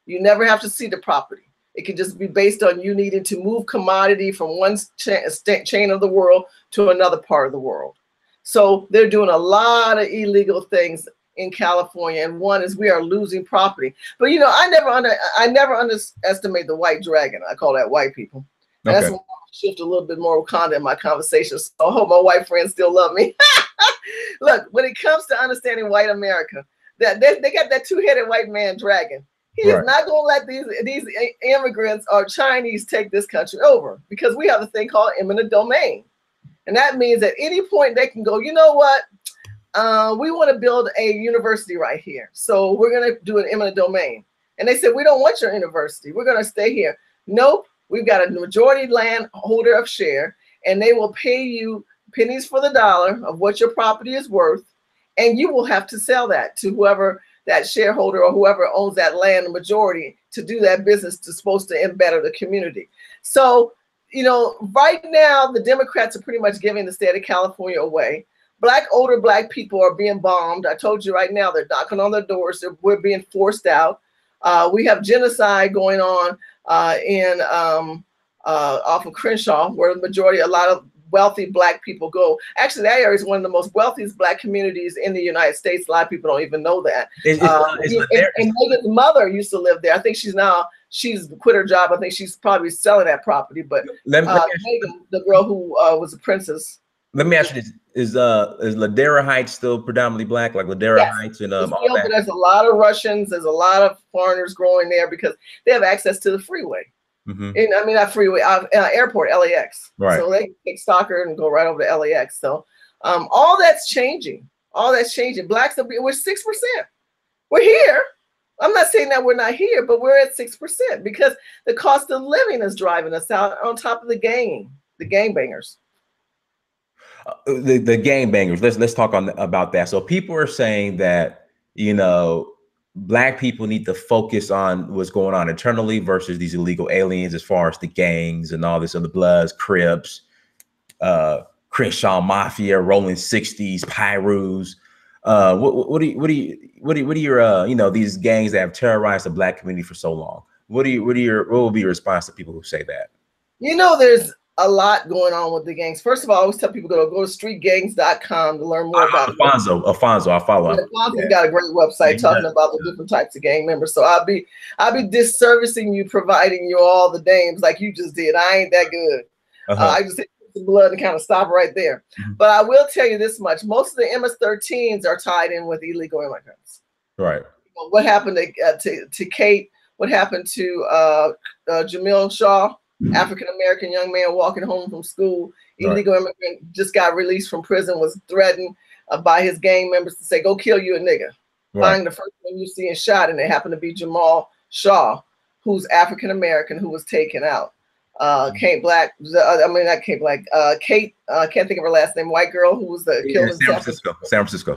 You never have to see the property. It can just be based on you needing to move commodity from one chain of the world to another part of the world. So they're doing a lot of illegal things in California, and one is we are losing property. But I never underestimate the white dragon. I call that white people. Okay. That's why I shift a little bit more Wakanda in my conversation. So I hope my white friends still love me. Look, when it comes to understanding white America, they got that two-headed white man dragon. He is not going to let these immigrants or Chinese take this country over because we have a thing called eminent domain. And that means at any point they can go, you know what? We want to build a university right here. So we're going to do an eminent domain. And they said, we don't want your university. We're going to stay here. Nope. We've got a majority landholder of share, and they will pay you pennies for the dollar of what your property is worth. And you will have to sell that to whoever that shareholder or whoever owns that land, the majority, to do that business to supposed to embetter the community. So, you know, right now, the Democrats are pretty much giving the state of California away. Older black people are being bombed. I told you right now, they're knocking on their doors. We're being forced out. We have genocide going on off of Crenshaw, where the majority, a lot of wealthy black people go. Actually, that area is one of the most wealthiest black communities in the United States. A lot of people don't even know that. And Megan's mother used to live there. I think she's quit her job. I think she's probably selling that property. But Megan, the girl who was a princess. Let me ask you this: is Ladera Heights still predominantly black, like Ladera Heights and all that? There's a lot of Russians. There's a lot of foreigners growing there because they have access to the freeway. And I mean, not freeway, airport, LAX. Right. So they can take Stalker and go right over to LAX. So all that's changing. All that's changing. Blacks we're 6%. We're here. I'm not saying that we're not here, but we're at 6% because the cost of living is driving us out on top of the gangbangers. The gangbangers. Let's talk about that. So people are saying that, you know, Black people need to focus on what's going on internally versus these illegal aliens, as far as the gangs and all this other Bloods, Crips, Crenshaw Mafia, Rolling 60s, Pyrus. What are your you know, these gangs that have terrorized the Black community for so long? What will be your response to people who say that? You know, there's a lot going on with the gangs. First of all, I always tell people go to streetgangs.com to learn more about Alfonso, I follow him. Alfonso's got a great website talking about the different types of gang members. So I'll be disservicing you, providing you all the names like you just did. I ain't that good. I just hit the blood and kind of stop right there. But I will tell you this much: most of the MS-13s are tied in with illegal immigrants. Right. What happened to Kate? What happened to Jamil Shaw? African-American young man walking home from school, illegal immigrant, just got released from prison, was threatened by his gang members to say, go kill you a nigga. Find the first one you see and shot, and it happened to be Jamal Shaw, who's African-American, who was taken out. Kate, I can't think of her last name, white girl who was killed in San Francisco.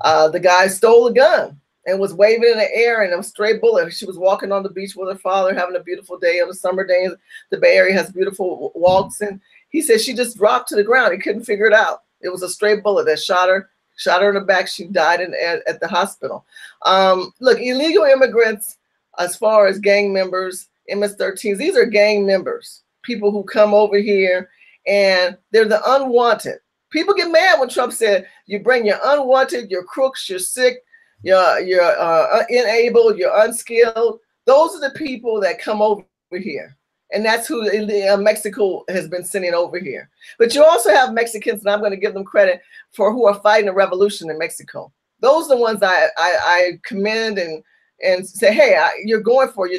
The guy stole a gun and was waving in the air, and a stray bullet. She was walking on the beach with her father, having a beautiful day on a summer day. The Bay Area has beautiful walks, and he said she just dropped to the ground. He couldn't figure it out. It was a stray bullet that shot her in the back. She died at the hospital. Look, illegal immigrants, as far as gang members, MS-13s, these are gang members, people who come over here, and they're the unwanted. People get mad when Trump said, you bring your unwanted, your crooks, you're sick, you're enabled, you're unskilled. Those are the people that come over here. And that's who Mexico has been sending over here. But you also have Mexicans, and I'm going to give them credit for who are fighting a revolution in Mexico. Those are the ones I commend and say, hey, you're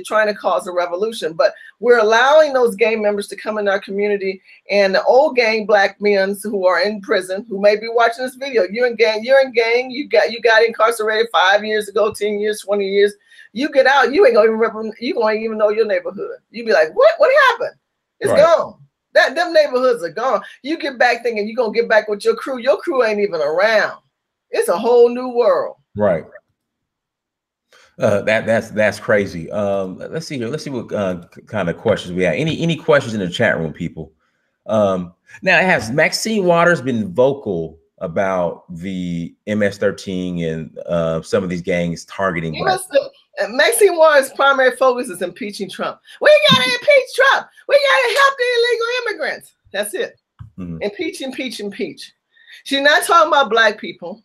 trying to cause a revolution. But we're allowing those gang members to come in our community, and the old gang black men who are in prison, who may be watching this video, you're in gang, you got incarcerated 5 years ago, 10 years, 20 years. You get out, you ain't gonna even remember, you won't even know your neighborhood. You be like, what happened? It's gone. Them neighborhoods are gone. You get back thinking you're gonna get back with your crew. Your crew ain't even around. It's a whole new world. Right. That's crazy. Let's see here. Let's see what kind of questions we have. Any questions in the chat room, people? Now, has Maxine Waters been vocal about the MS-13 and some of these gangs targeting Black? Maxine Waters' primary focus is impeaching Trump. We gotta impeach Trump. We gotta help the illegal immigrants. That's it. Impeach, impeach, impeach. She's not talking about Black people.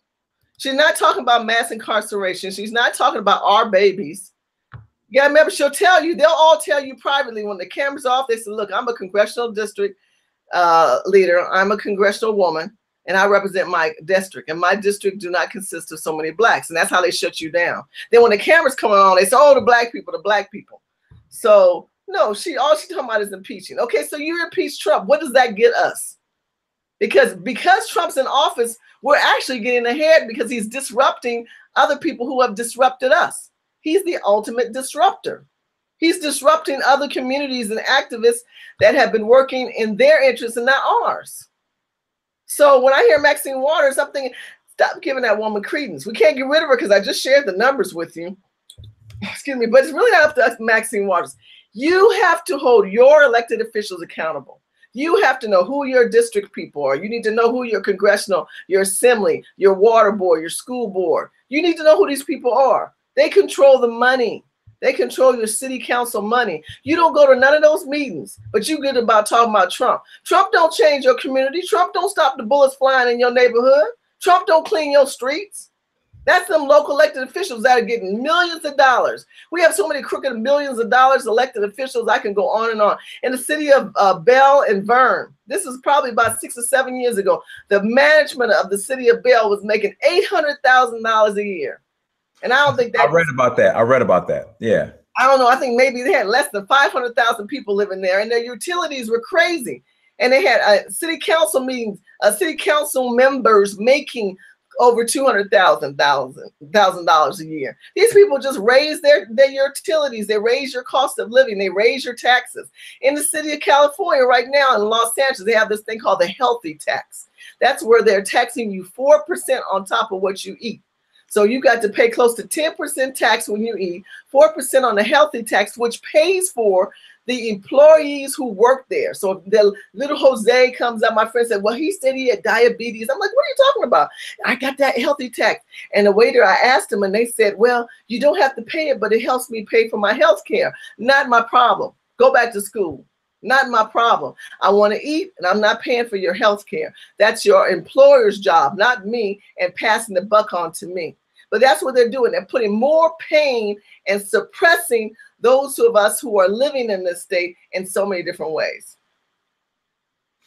She's not talking about mass incarceration. She's not talking about our babies. You gotta remember, they'll all tell you privately when the camera's off, they say, look, I'm a congressional district leader. I'm a congressional woman, and I represent my district. And my district do not consist of so many Blacks. And that's how they shut you down. Then when the camera's coming on, they say, oh, the Black people. So no, all she's talking about is impeaching. Okay, so you impeach Trump. What does that get us? Because Trump's in office, we're actually getting ahead because he's disrupting other people who have disrupted us. He's the ultimate disruptor. He's disrupting other communities and activists that have been working in their interests and not ours. So when I hear Maxine Waters, I'm thinking, stop giving that woman credence. We can't get rid of her because I just shared the numbers with you. Excuse me, but it's really not up to us, Maxine Waters. You have to hold your elected officials accountable. You have to know who your district people are. You need to know who your congressional, your assembly, your water board, your school board. You need to know who these people are. They control the money. They control your city council money. You don't go to none of those meetings, but you good about talking about Trump. Trump don't change your community. Trump don't stop the bullets flying in your neighborhood. Trump don't clean your streets. That's them local elected officials that are getting millions of dollars. We have so many crooked millions of dollars elected officials. I can go on and on. In the city of Bell and Vern, this is probably about 6 or 7 years ago, the management of the city of Bell was making $800,000 a year. And I don't think that— I read about that. Yeah. I don't know. I think maybe they had less than 500,000 people living there, and their utilities were crazy. And they had city council meetings, city council members making over $200,000 a year. These people just raise their utilities. They raise your cost of living. They raise your taxes. In the city of California right now, in Los Angeles, they have this thing called the healthy tax. That's where they're taxing you 4% on top of what you eat. So you got to pay close to 10% tax when you eat, 4% on the healthy tax, which pays for the employees who work there. So if the little Jose comes up, my friend said, well, he said he had diabetes. I'm like, what are you talking about? I got that healthy tax. And the waiter, I asked him, and they said, well, you don't have to pay it, but it helps me pay for my health care. Not my problem. Go back to school. Not my problem. I want to eat, and I'm not paying for your health care. That's your employer's job, not me, and passing the buck on to me. But that's what they're doing. They're putting more pain and suppressing those of us who are living in this state in so many different ways.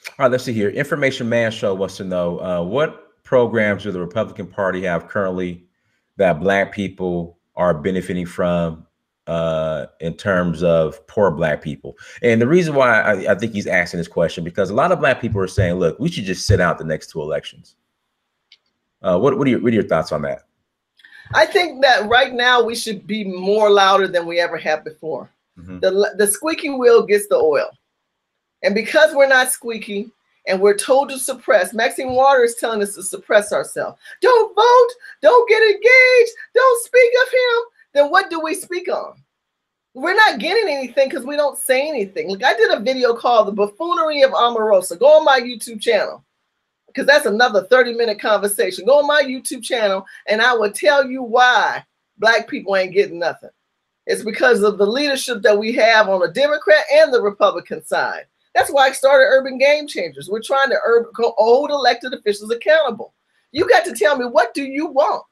All right, let's see here. Information Man Show wants to know what programs do the Republican Party have currently that Black people are benefiting from in terms of poor Black people? And the reason why I think he's asking this question, because a lot of Black people are saying, look, we should just sit out the next 2 elections. What are your thoughts on that? I think that right now we should be more louder than we ever have before. Mm-hmm. The squeaky wheel gets the oil. And because we're not squeaky and we're told to suppress, Maxine Waters is telling us to suppress ourselves. Don't vote, don't get engaged, don't speak of him. Then what do we speak on? We're not getting anything because we don't say anything. Look, I did a video called The Buffoonery of Omarosa. Go on my YouTube channel, because that's another 30-minute conversation. Go on my YouTube channel, and I will tell you why Black people ain't getting nothing. It's because of the leadership that we have on the Democrat and the Republican side. That's why I started Urban Game Changers. We're trying to hold elected officials accountable. You got to tell me, what do you want?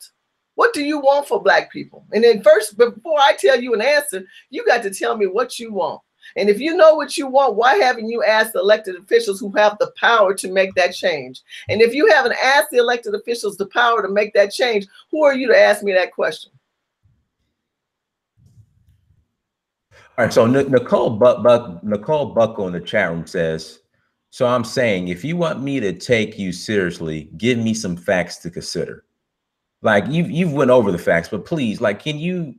What do you want for Black people? And then first, before I tell you an answer, you got to tell me what you want. And if you know what you want, why haven't you asked the elected officials who have the power to make that change? And if you haven't asked the elected officials the power to make that change, who are you to ask me that question? All right, so Nicole Buckle in the chat room says, so I'm saying, if you want me to take you seriously, give me some facts to consider. Like you've went over the facts, but please, like, can you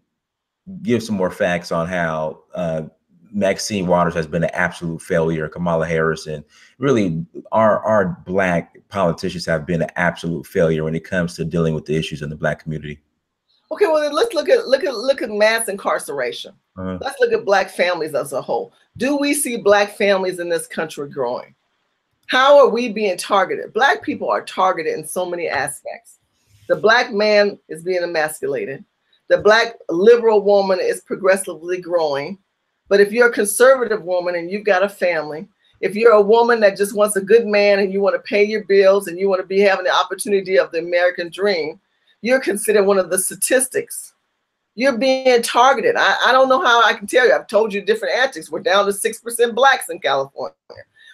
give some more facts on how Maxine Waters has been an absolute failure, Kamala Harris, and really our Black politicians have been an absolute failure when it comes to dealing with the issues in the Black community? Okay, well, then let's look at mass incarceration. Let's look at Black families as a whole. Do we see Black families in this country growing? How are we being targeted? Black people are targeted in so many aspects. The Black man is being emasculated. The Black liberal woman is progressively growing. But if you're a conservative woman and you've got a family, if you're a woman that just wants a good man and you want to pay your bills and you want to be having the opportunity of the American dream, you're considered one of the statistics. You're being targeted. I don't know how I can tell you. I've told you different antics. We're down to 6% Blacks in California.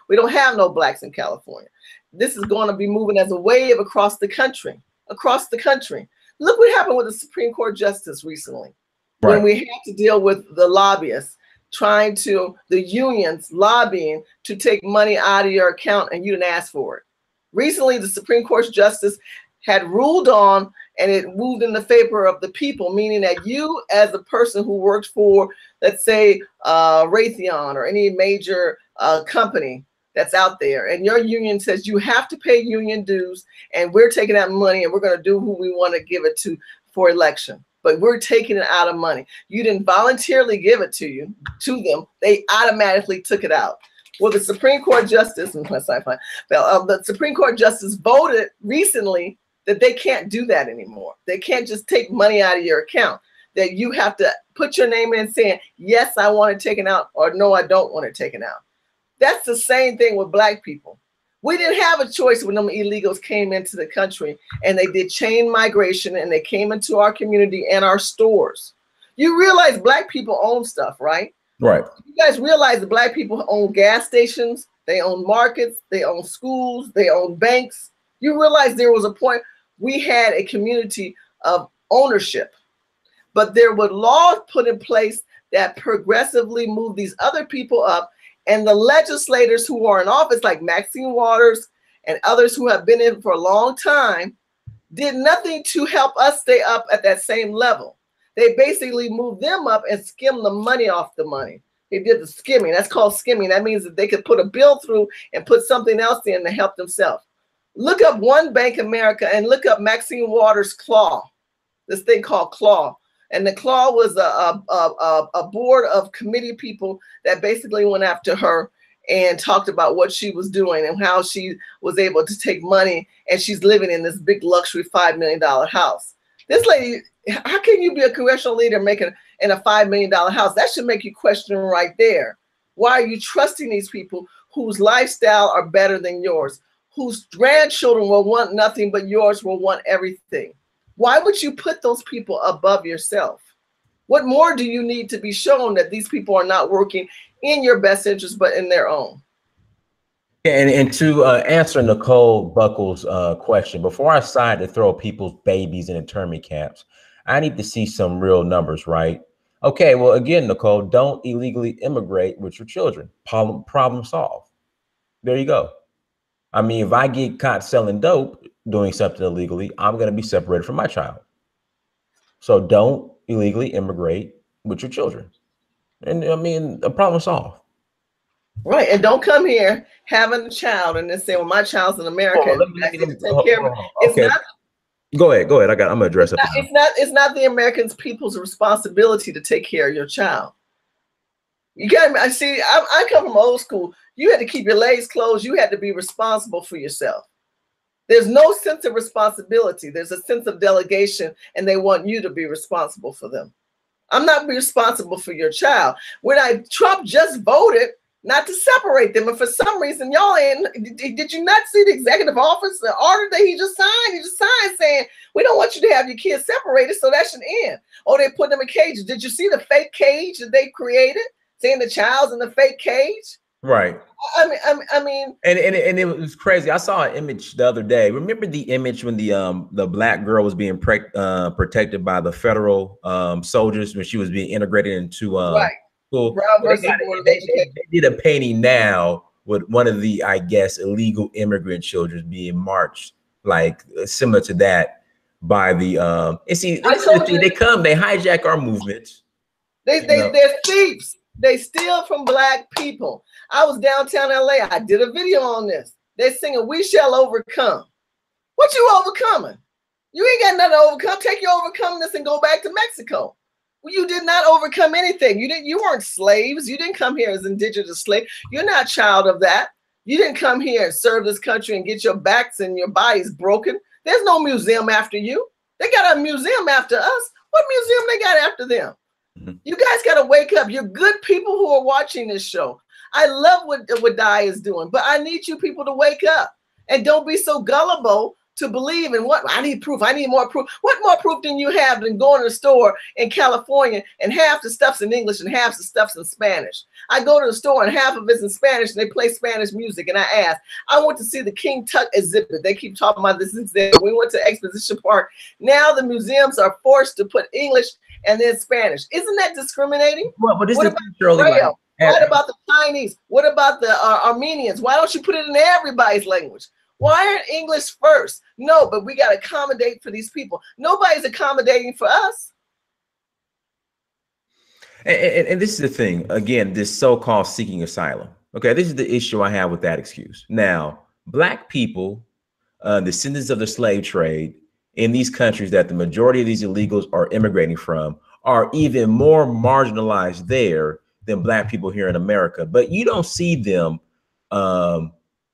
We don't have no Blacks in California. This is going to be moving as a wave across the country. Across the country. Look what happened with the Supreme Court justice recently. Right. When we had to deal with the lobbyists, the unions lobbying to take money out of your account and you didn't ask for it. Recently, the Supreme Court justice had ruled on, and it moved in the favor of the people, meaning that you, as a person who works for, let's say, Raytheon or any major company that's out there, and your union says you have to pay union dues, and we're taking that money and we're going to do who we want to give it to for election, but we're taking it out of money. You didn't voluntarily give it to them. They automatically took it out. Well, the Supreme Court justice, the Supreme Court justice voted recently that they can't do that anymore. They can't just take money out of your account. That you have to put your name in saying, yes, I want it taken out, or no, I don't want it taken out. That's the same thing with Black people. We didn't have a choice when them illegals came into the country, and they did chain migration, and they came into our community and our stores. You realize Black people own stuff, right? Right. You guys realize that Black people own gas stations, they own markets, they own schools, they own banks. You realize there was a point we had a community of ownership, but there were laws put in place that progressively moved these other people up. And the legislators who are in office, like Maxine and others who have been in for a long time, did nothing to help us stay up at that same level. They basically moved them up and skimmed the money off the money. They did the skimming. That's called skimming. That means that they could put a bill through and put something else in to help themselves. Look up One Bank America and look up Maxine Waters' Claw, this thing called Claw. And the Claw was a board of committee people that basically went after her and talked about what she was doing and how she was able to take money, and she's living in this big luxury $5 million house. This lady, how can you be a congressional leader making in a $5 million house? That should make you question right there. Why are you trusting these people whose lifestyle are better than yours, whose grandchildren will want nothing but yours will want everything? Why would you put those people above yourself? What more do you need to be shown that these people are not working in your best interest, but in their own? And to answer Nicole Buckles' question, before I decide to throw people's babies in internment camps, I need to see some real numbers, right? Okay, well, again, Nicole, don't illegally immigrate with your children. Problem solved. There you go. I mean, if I get caught selling dope, doing something illegally, I'm going to be separated from my child. So don't illegally immigrate with your children. And I mean, the problem solved. Right. And don't come here having a child and then say, well, my child's in America. Go ahead. I'm going to address it. It's not the American people's responsibility to take care of your child. You got me. I come from old school. You had to keep your legs closed. You had to be responsible for yourself. There's no sense of responsibility. There's a sense of delegation, and they want you to be responsible for them. I'm not responsible for your child. Trump just voted not to separate them, and for some reason, y'all did you not see the executive office, the order that he just signed? He just signed saying, we don't want you to have your kids separated, so that should end. Oh, they put them in cages. Did you see the fake cage that they created, saying the child's in the fake cage? Right. I mean, and it was crazy. I saw an image the other day. Remember the image when the Black girl was being protected by the federal soldiers when she was being integrated into right. school? They did a painting now with one of the, I guess, illegal immigrant children being marched, like similar to that by the and see, they hijack our movements. They're thieves. They steal from Black people. I was downtown LA. I did a video on this. They're singing, "We shall overcome." What you overcoming? You ain't got nothing to overcome. Take your overcomingness and go back to Mexico. Well, you did not overcome anything. You weren't slaves. You didn't come here as indigenous slave. You're not a child of that. You didn't come here and serve this country and get your backs and your bodies broken. There's no museum after you. They got a museum after us. What museum they got after them? You guys got to wake up. You're good people who are watching this show. I love what Di is doing, but I need you people to wake up and don't be so gullible to believe in what I need proof. I need more proof. What more proof than you have than going to the store in California and half the stuff's in English and half the stuff's in Spanish? I go to the store and half of it's in Spanish and they play Spanish music. And I ask, I went to see the King Tut exhibit. They keep talking about this exhibit. We went to Exposition Park. Now the museums are forced to put English and then Spanish. Isn't that discriminating? Well, but what about Braille? What about the Chinese? What about the Armenians? Why don't you put it in everybody's language? Why aren't English first? No, but we got to accommodate for these people. Nobody's accommodating for us. And this is the thing, again, this so-called seeking asylum. Okay, this is the issue I have with that excuse. Now, Black people, descendants of the slave trade in these countries that the majority of these illegals are immigrating from, are even more marginalized there than Black people here in America. But you don't see them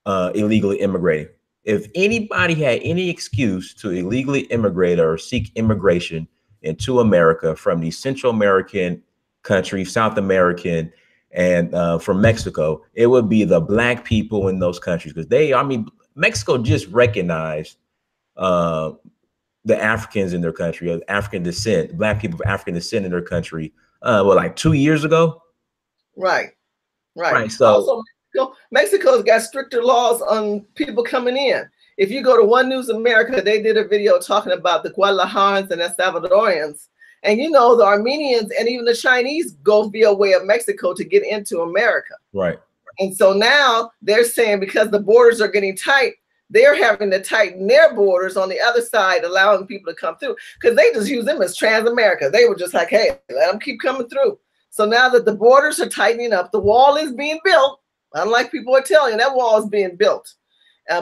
illegally immigrating. If anybody had any excuse to illegally immigrate or seek immigration into America from the Central American countries, South American, and from Mexico, it would be the Black people in those countries, because Mexico just recognized the Africans in their country, of African descent, Black people of African descent in their country, like 2 years ago? Right. So also, Mexico's got stricter laws on people coming in. If you go to One News America, they did a video talking about the Guadalajarans and El Salvadorians. And you know, the Armenians and even the Chinese go via way of Mexico to get into America. Right. And so now they're saying, because the borders are getting tight, they're having to tighten their borders on the other side, allowing people to come through, because they just use them as Trans-America. They were just like, hey, let them keep coming through. So now that the borders are tightening up, the wall is being built. Unlike people are telling you, that wall is being built.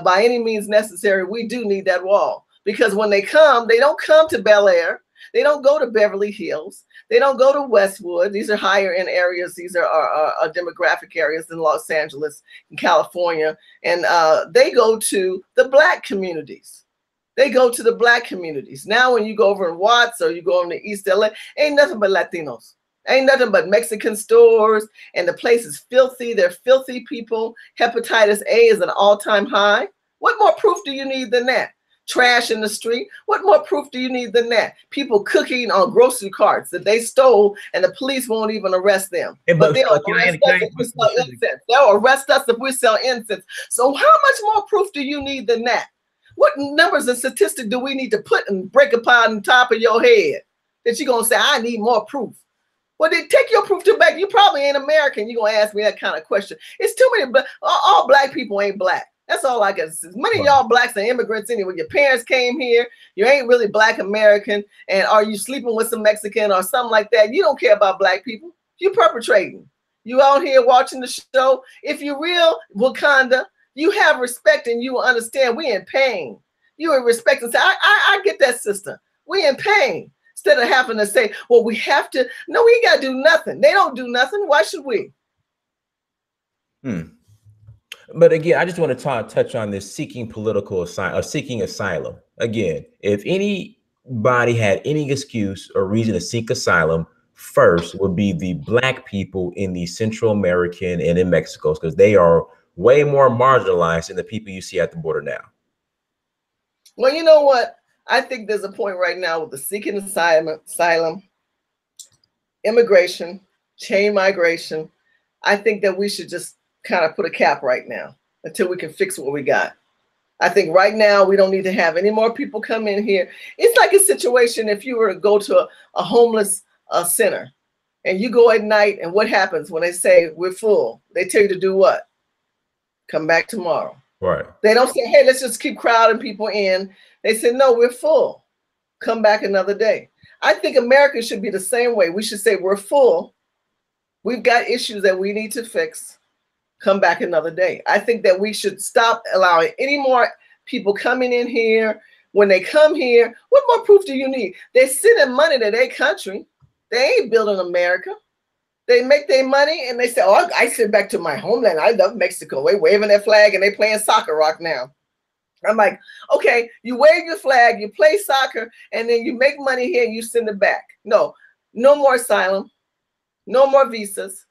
By any means necessary, we do need that wall, because when they come, they don't come to Bel Air. They don't go to Beverly Hills. They don't go to Westwood. These are higher end areas. These are demographic areas in Los Angeles and California. And they go to the Black communities. They go to the Black communities. Now, when you go over in Watts or you go into East LA, ain't nothing but Latinos. Ain't nothing but Mexican stores. And the place is filthy. They're filthy people. Hepatitis A is an all-time high. What more proof do you need than that? Trash in the street. What more proof do you need than that? People cooking on grocery carts that they stole, and the police won't even arrest them. But they'll arrest us if we sell incense. They'll arrest us if we sell incense. So how much more proof do you need than that? What numbers and statistics do we need to put and break upon the top of your head that you're going to say, I need more proof? Well, then take your proof to back. You probably ain't American. You're going to ask me that kind of question. It's too many, but all Black people ain't Black. That's all I got to say. Many of y'all Blacks are immigrants anyway. Your parents came here. You ain't really Black American. And are you sleeping with some Mexican or something like that? You don't care about Black people. You perpetrating. You out here watching the show. If you're real Wakanda, you have respect and you will understand we in pain. You will respect and say, I get that, sister. We in pain. Instead of having to say, well, we have to. No, we ain't got to do nothing. They don't do nothing. Why should we? But again, I just want to touch on this seeking asylum. Again, if anybody had any excuse or reason to seek asylum, first would be the Black people in the Central American and in Mexico, because they are way more marginalized than the people you see at the border now. Well, you know what? I think there's a point right now with the seeking asylum, immigration, chain migration. I think that we should just kind of put a cap right now until we can fix what we got. I think right now we don't need to have any more people come in here. It's like a situation if you were to go to a homeless center and you go at night, and what happens when they say we're full? They tell you to do what? Come back tomorrow. Right. They don't say, hey, let's just keep crowding people in. They say, no, we're full. Come back another day. I think America should be the same way. We should say we're full. We've got issues that we need to fix. Come back another day. I think that we should stop allowing any more people coming in here. When they come here, what more proof do you need? They're sending money to their country. They ain't building America. They make their money and they say, oh, I send back to my homeland. I love Mexico. They're waving their flag and they playing soccer rock now. I'm like, okay, you wave your flag, you play soccer, and then you make money here and you send it back. No more asylum. No more visas.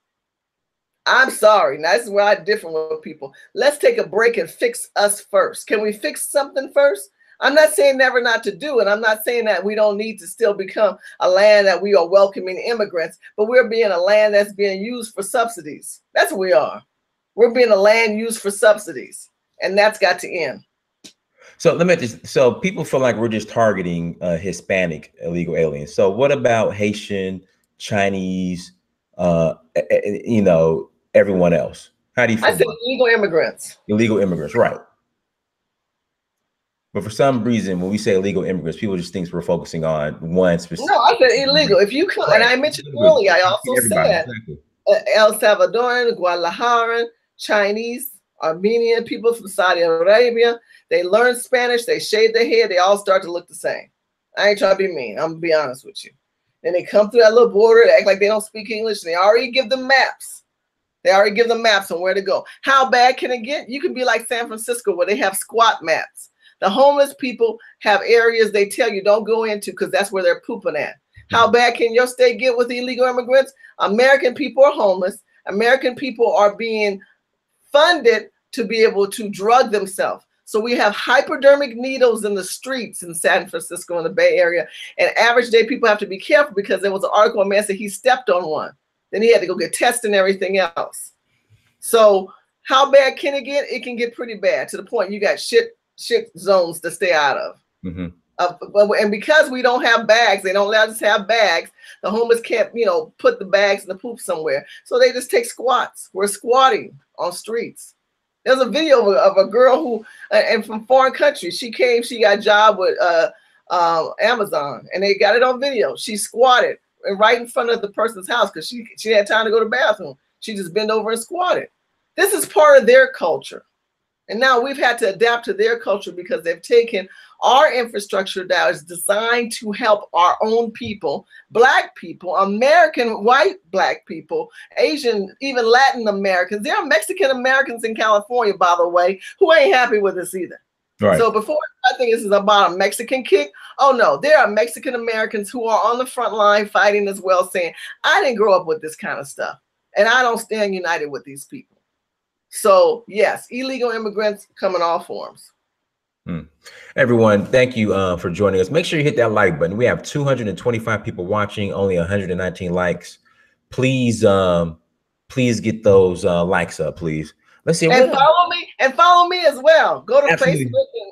I'm sorry. Now, this is where I differ with people. Let's take a break and fix us first. Can we fix something first? I'm not saying never not to do it. I'm not saying that we don't need to still become a land that we are welcoming immigrants, but we're being a land that's being used for subsidies. That's what we are. We're being a land used for subsidies, and that's got to end. So so people feel like we're just targeting Hispanic illegal aliens. So what about Haitian, Chinese, everyone else? How do you feel? I said illegal immigrants. Illegal immigrants, right? But for some reason, when we say illegal immigrants, people just think we're focusing on one specific. No, I said illegal. If you come, and I mentioned earlier, I also said El Salvadoran, Guadalajaran, Chinese, Armenian, people from Saudi Arabia. They learn Spanish. They shave their hair. They all start to look the same. I ain't trying to be mean. I'm gonna be honest with you. And they come through that little border. They act like they don't speak English. They already give them maps. They already give them maps on where to go. How bad can it get? You can be like San Francisco, where they have squat maps. The homeless people have areas they tell you don't go into because that's where they're pooping at. How bad can your state get with illegal immigrants? American people are homeless. American people are being funded to be able to drug themselves. So we have hypodermic needles in the streets in San Francisco in the Bay Area. And average day people have to be careful because there was an article a man said he stepped on one. Then he had to go get tested and everything else. So how bad can it get? It can get pretty bad to the point you got shit zones to stay out of. And because we don't have bags, they don't let us have bags. The homeless can't, put the bags in the poop somewhere. So they just take squats. We're squatting on streets. There's a video of a girl who, and from foreign countries, she got a job with Amazon, and they got it on video. She squatted right in front of the person's house because she had time to go to the bathroom. She just bent over and squatted. This is part of their culture. And now we've had to adapt to their culture because they've taken our infrastructure that is designed to help our own people, Black people, American white Black people, Asian, even Latin Americans. There are Mexican Americans in California, by the way, who ain't happy with this either. Right. So before I think this is about a Mexican kick, oh no, there are Mexican Americans who are on the front line fighting as well, saying, I didn't grow up with this kind of stuff, and I don't stand united with these people. So yes, illegal immigrants come in all forms. Everyone, thank you for joining us. Make sure you hit that like button. We have 225 people watching, only 119 likes. Please get those likes up, please. Let's see. And follow me as well. Go to Facebook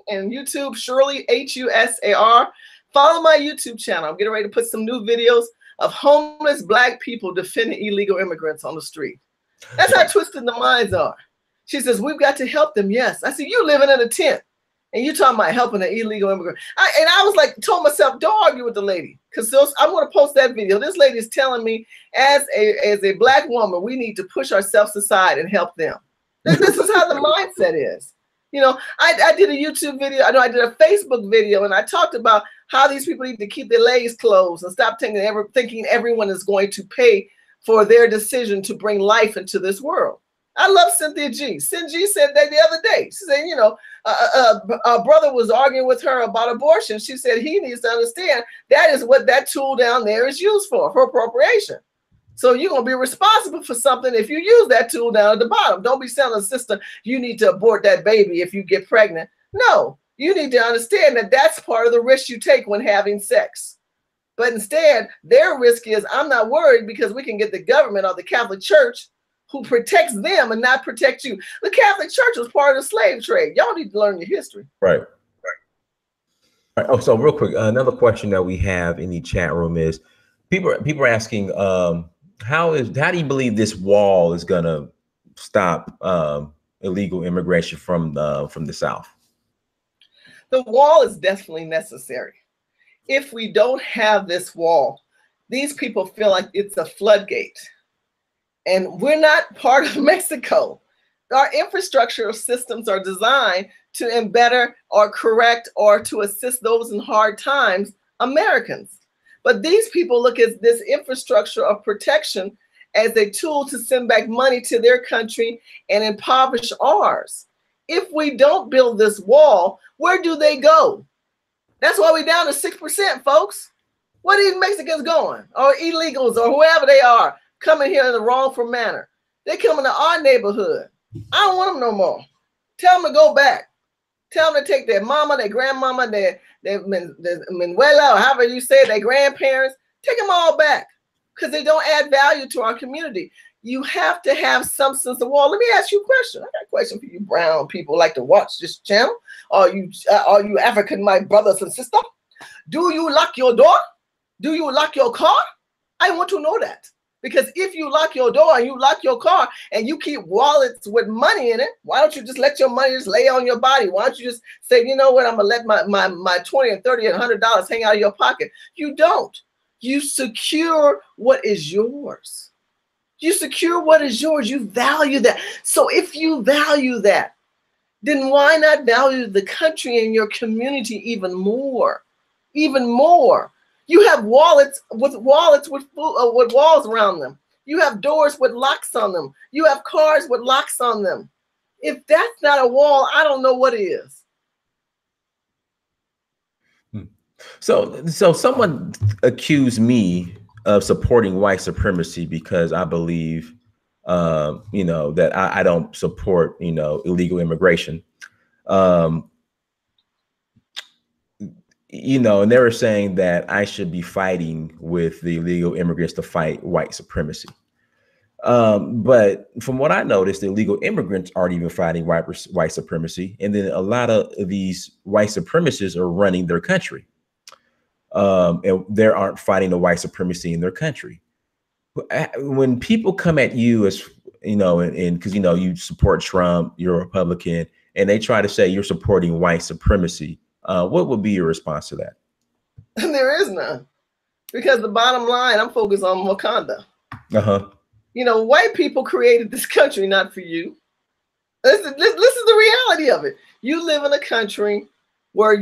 and YouTube, Shirley Husar. Follow my YouTube channel. I'm getting ready to put some new videos of homeless Black people defending illegal immigrants on the street. That's how twisted the minds are. She says, we've got to help them. Yes. I said, you living in a tent and you talking about helping an illegal immigrant. I was like, told myself, don't argue with the lady. Because I'm going to post that video. This lady is telling me as a Black woman, we need to push ourselves aside and help them. This is how the mindset is. I did a YouTube video. I did a Facebook video, and I talked about how these people need to keep their legs closed and stop thinking everyone is going to pay for their decision to bring life into this world. I love Cynthia G. Cynthia G said that the other day. She said, a brother was arguing with her about abortion. She said he needs to understand that is what that tool down there is used for appropriation. So you're going to be responsible for something if you use that tool down at the bottom. Don't be telling a sister you need to abort that baby if you get pregnant. No, you need to understand that that's part of the risk you take when having sex. But instead, their risk is, I'm not worried because we can get the government or the Catholic Church who protects them and not protect you. The Catholic Church was part of the slave trade. Y'all need to learn your history. Right. Oh, so real quick, another question that we have in the chat room is people are asking, how do you believe this wall is going to stop illegal immigration from the South? The wall is definitely necessary. If we don't have this wall, these people feel like it's a floodgate. And we're not part of Mexico. Our infrastructure systems are designed to embetter or correct or to assist those in hard times, Americans. But these people look at this infrastructure of protection as a tool to send back money to their country and impoverish ours. If we don't build this wall, where do they go? That's why we're down to 6%, folks. Where are these Mexicans going? Or illegals or whoever they are coming here in the wrongful manner? They coming to our neighborhood. I don't want them no more. Tell them to go back. Tell them to take their mama, their grandmama, their Manuela, or however you say it, their grandparents. Take them all back because they don't add value to our community. You have to have some sense of wall. Let me ask you a question. I got a question for you brown people who like to watch this channel. Are you African, my brothers and sisters? Do you lock your door? Do you lock your car? I want to know that. Because if you lock your door and you lock your car and you keep wallets with money in it, why don't you just let your money just lay on your body? Why don't you just say, you know what, I'm going to let my 20 and 30 and $100 hang out of your pocket? You don't. You secure what is yours. You secure what is yours. You value that. So if you value that, then why not value the country and your community even more? Even more. You have wallets with walls around them. You have doors with locks on them. You have cars with locks on them. If that's not a wall, I don't know what is. So someone accused me of supporting white supremacy because I believe, that I don't support, illegal immigration. And they were saying that I should be fighting with the illegal immigrants to fight white supremacy. But from what I noticed, the illegal immigrants aren't even fighting white supremacy. And then a lot of these white supremacists are running their country. And they aren't fighting the white supremacy in their country. When people come at you as, and because, you support Trump, you're a Republican, and they try to say you're supporting white supremacy, what would be your response to that? There is none, because the bottom line, I'm focused on Wakanda. White people created this country, not for you. This is the reality of it. You live in a country where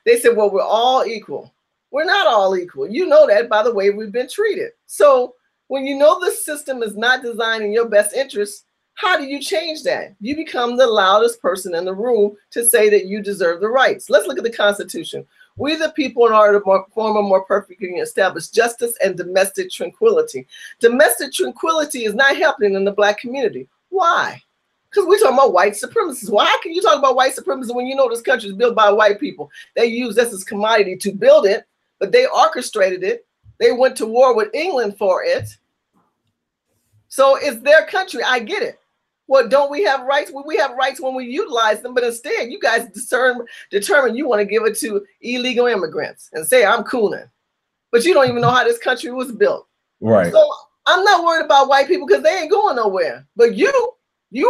they said, well, we're all equal. We're not all equal. You know that by the way we've been treated. So when you know the system is not designed in your best interest, how do you change that? You become the loudest person in the room to say that you deserve the rights. Let's look at the Constitution. We the people, in order to form a more perfectly established justice and domestic tranquility. Domestic tranquility is not happening in the Black community. Why? Because we're talking about white supremacists. Well, how can you talk about white supremacy when you know this country is built by white people? They use this as commodity to build it, but they orchestrated it. They went to war with England for it. So it's their country. I get it. Well, don't we have rights? Well, we have rights when we utilize them, but instead you guys determine you want to give it to illegal immigrants and say, I'm cooning. But you don't even know how this country was built. Right. So I'm not worried about white people because they ain't going nowhere. But you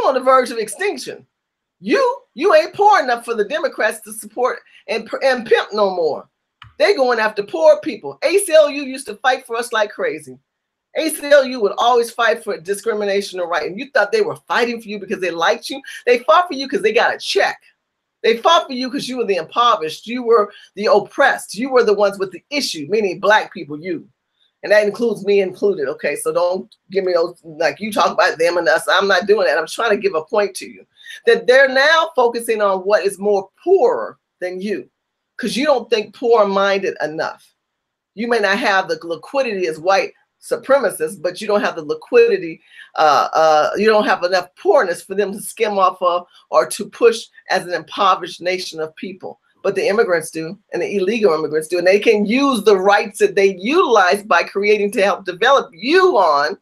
on the verge of extinction. You ain't poor enough for the Democrats to support and pimp no more. They going after poor people. ACLU used to fight for us like crazy. ACLU would always fight for discrimination or right. And you thought they were fighting for you because they liked you. They fought for you because they got a check. They fought for you because you were the impoverished. You were the oppressed. You were the ones with the issue, meaning Black people, you. And that includes me included. Okay, so don't give me those, like you talk about them and us. I'm not doing that. I'm trying to give a point to you that they're now focusing on what is more poorer than you because you don't think poor-minded enough. You may not have the liquidity as white supremacists, but you don't have the liquidity, you don't have enough poorness for them to skim off of or to push as an impoverished nation of people. But the immigrants do, and the illegal immigrants do, and they can use the rights that they utilize by creating to help develop you on.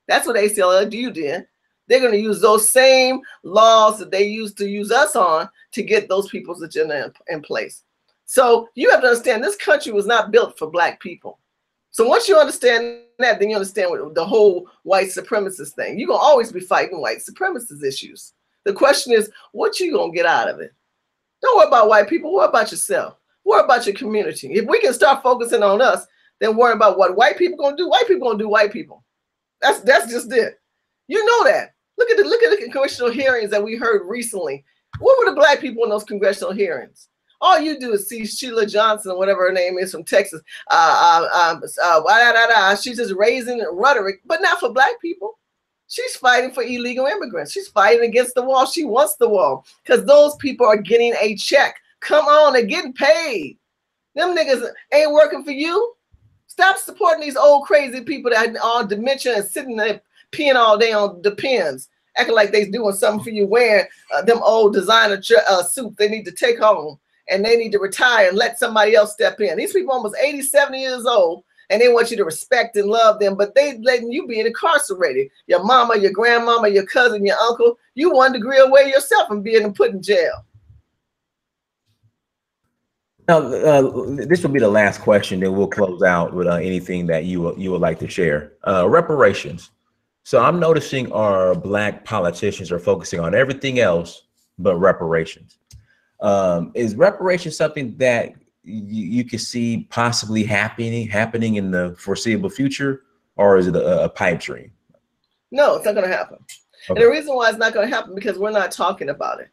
That's what ACLU did. They're going to use those same laws that they used to use us on to get those people's agenda in place. So you have to understand this country was not built for Black people. So once you understand that, then you understand what the whole white supremacist thing. You're going to always be fighting white supremacist issues. The question is, what you going to get out of it? Don't worry about white people. Worry about yourself. Worry about your community. If we can start focusing on us, then worry about what white people going to do. White people going to do white people. That's just it. You know that. Look at the congressional hearings that we heard recently. What were the Black people in those congressional hearings? All you do is see Sheila Johnson, whatever her name is, from Texas. She's just raising rhetoric, but not for Black people. She's fighting for illegal immigrants. She's fighting against the wall. She wants the wall because those people are getting a check. Come on, they're getting paid. Them niggas ain't working for you. Stop supporting these old crazy people that are all dementia and sitting there peeing all day on the pens, acting like they're doing something for you, wearing them old designer suits they need to take home. And they need to retire and let somebody else step in. These people almost 80, 70 years old, and they want you to respect and love them, but they letting you be incarcerated. Your mama, your grandmama, your cousin, your uncle, you 1 degree away yourself from being put in jail. Now, this will be the last question, then we'll close out with anything that you would like to share. Reparations. So I'm noticing our Black politicians are focusing on everything else but reparations. Is reparations something that you can see possibly happening in the foreseeable future, or is it a pipe dream? No, it's not going to happen. Okay. And the reason why it's not going to happen because we're not talking about it.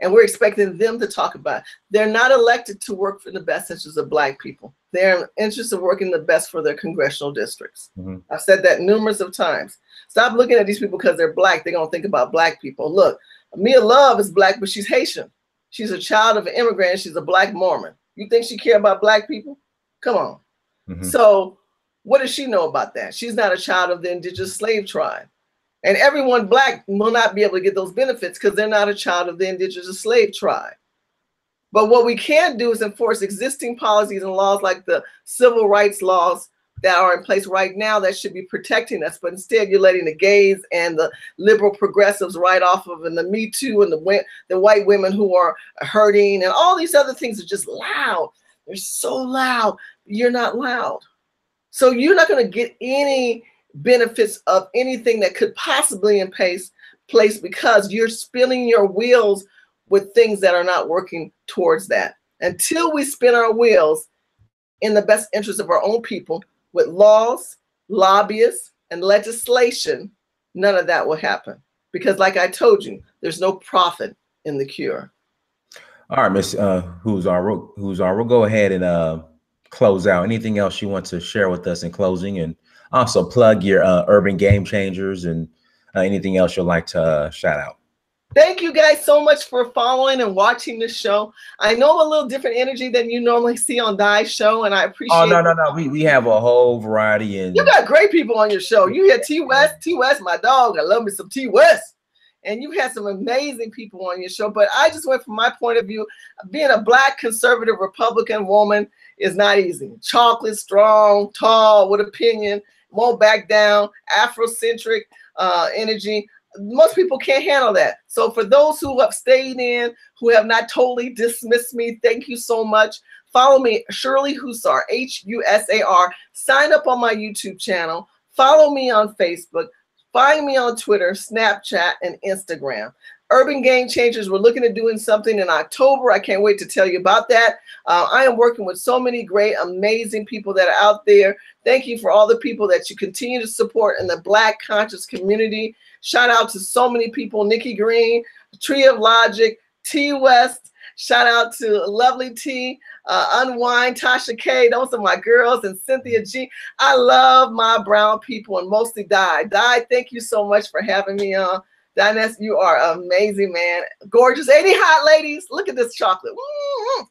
And we're expecting them to talk about it. They're not elected to work for the best interests of Black people. They're interested in working the best for their congressional districts. Mm-hmm. I've said that numerous of times. Stop looking at these people because they're Black. They're going to think about Black people. Look, Mia Love is Black, but she's Haitian. She's a child of an immigrant. She's a Black Mormon. You think she care about Black people? Come on. Mm-hmm. So what does she know about that? She's not a child of the indigenous slave tribe. And everyone Black will not be able to get those benefits because they're not a child of the indigenous slave tribe. But what we can do is enforce existing policies and laws like the civil rights laws that are in place right now that should be protecting us. But instead, you're letting the gays and the liberal progressives right off of, and the Me Too and the white women who are hurting and all these other things are just loud. They're so loud. You're not loud. So you're not going to get any benefits of anything that could possibly in place because you're spinning your wheels with things that are not working towards that. Until we spin our wheels in the best interest of our own people with laws, lobbyists, and legislation, none of that will happen. Because like I told you, there's no profit in the cure. All right, Miss Husar, we'll go ahead and close out. Anything else you want to share with us in closing, and also plug your Urban Game Changers and anything else you'd like to shout out? Thank you guys so much for following and watching this show. I know I'm a little different energy than you normally see on Dai's show, and I appreciate it. Oh, no. We have a whole variety. And you got great people on your show. You had T West, my dog. I love me some T West. And you had some amazing people on your show. But I just went from my point of view, being a Black conservative Republican woman is not easy. Chocolate, strong, tall, with opinion, won't back down, Afrocentric energy. Most people can't handle that. So for those who have stayed in, who have not totally dismissed me, thank you so much. Follow me, Shirley Husar, Husar. Sign up on my YouTube channel. Follow me on Facebook. Find me on Twitter, Snapchat, and Instagram. Urban Game Changers, we're looking at doing something in October. I can't wait to tell you about that. I am working with so many great, amazing people that are out there. Thank you for all the people that you continue to support in the Black conscious community. Shout out to so many people, Nikki Green, Tree of Logic, T West. Shout out to Lovely T, Unwind, Tasha K. Those are my girls, and Cynthia G. I love my brown people, and mostly Dai. Dai, thank you so much for having me on. Diness, you are amazing, man. Gorgeous. Any hot ladies? Look at this chocolate.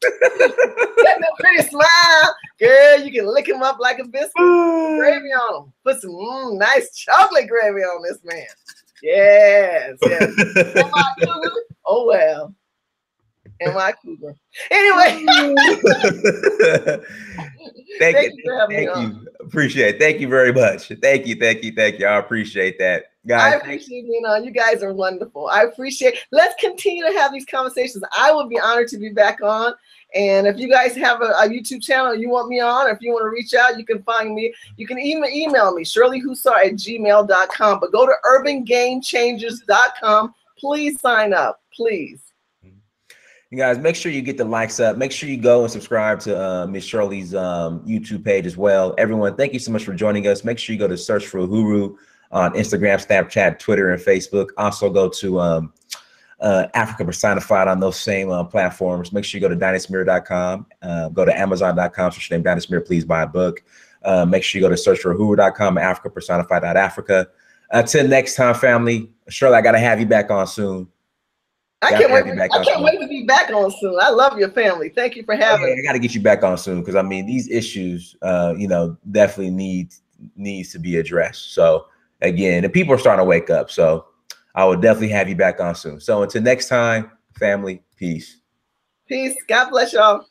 Got that pretty smile. Girl, you can lick him up like a biscuit. Gravy on him. Put some nice chocolate gravy on this man. Yes. Am I cougar? Oh, well. Am I cougar? Anyway. Thank you. Appreciate it. Thank you very much. Thank you. I appreciate that. Guys, I appreciate being on. You guys are wonderful. I appreciate. Let's continue to have these conversations. I would be honored to be back on. And if you guys have a YouTube channel you want me on, or if you want to reach out, you can find me. You can even email me, shirleyhusar@gmail.com. But go to urbangamechangers.com. Please sign up. Please. You guys, make sure you get the likes up. Make sure you go and subscribe to Miss Shirley's YouTube page as well. Everyone, thank you so much for joining us. Make sure you go to Search for Uhuru on Instagram, Snapchat, Twitter, and Facebook. Also go to Africa Personified on those same platforms. Make sure you go to dynasmir.com. Go to amazon.com. Search your name, Dynasmir. Please buy a book. Make sure you go to searchforuhuru.com, africapersonified.africa. Until next time, family. Shirley, I got to have you back on soon. I can't wait to be back on soon. I love your family. Thank you for having me. I got to get you back on soon because I mean these issues, definitely needs to be addressed. So again, the people are starting to wake up. So I will definitely have you back on soon. So until next time, family, peace. Peace. God bless y'all.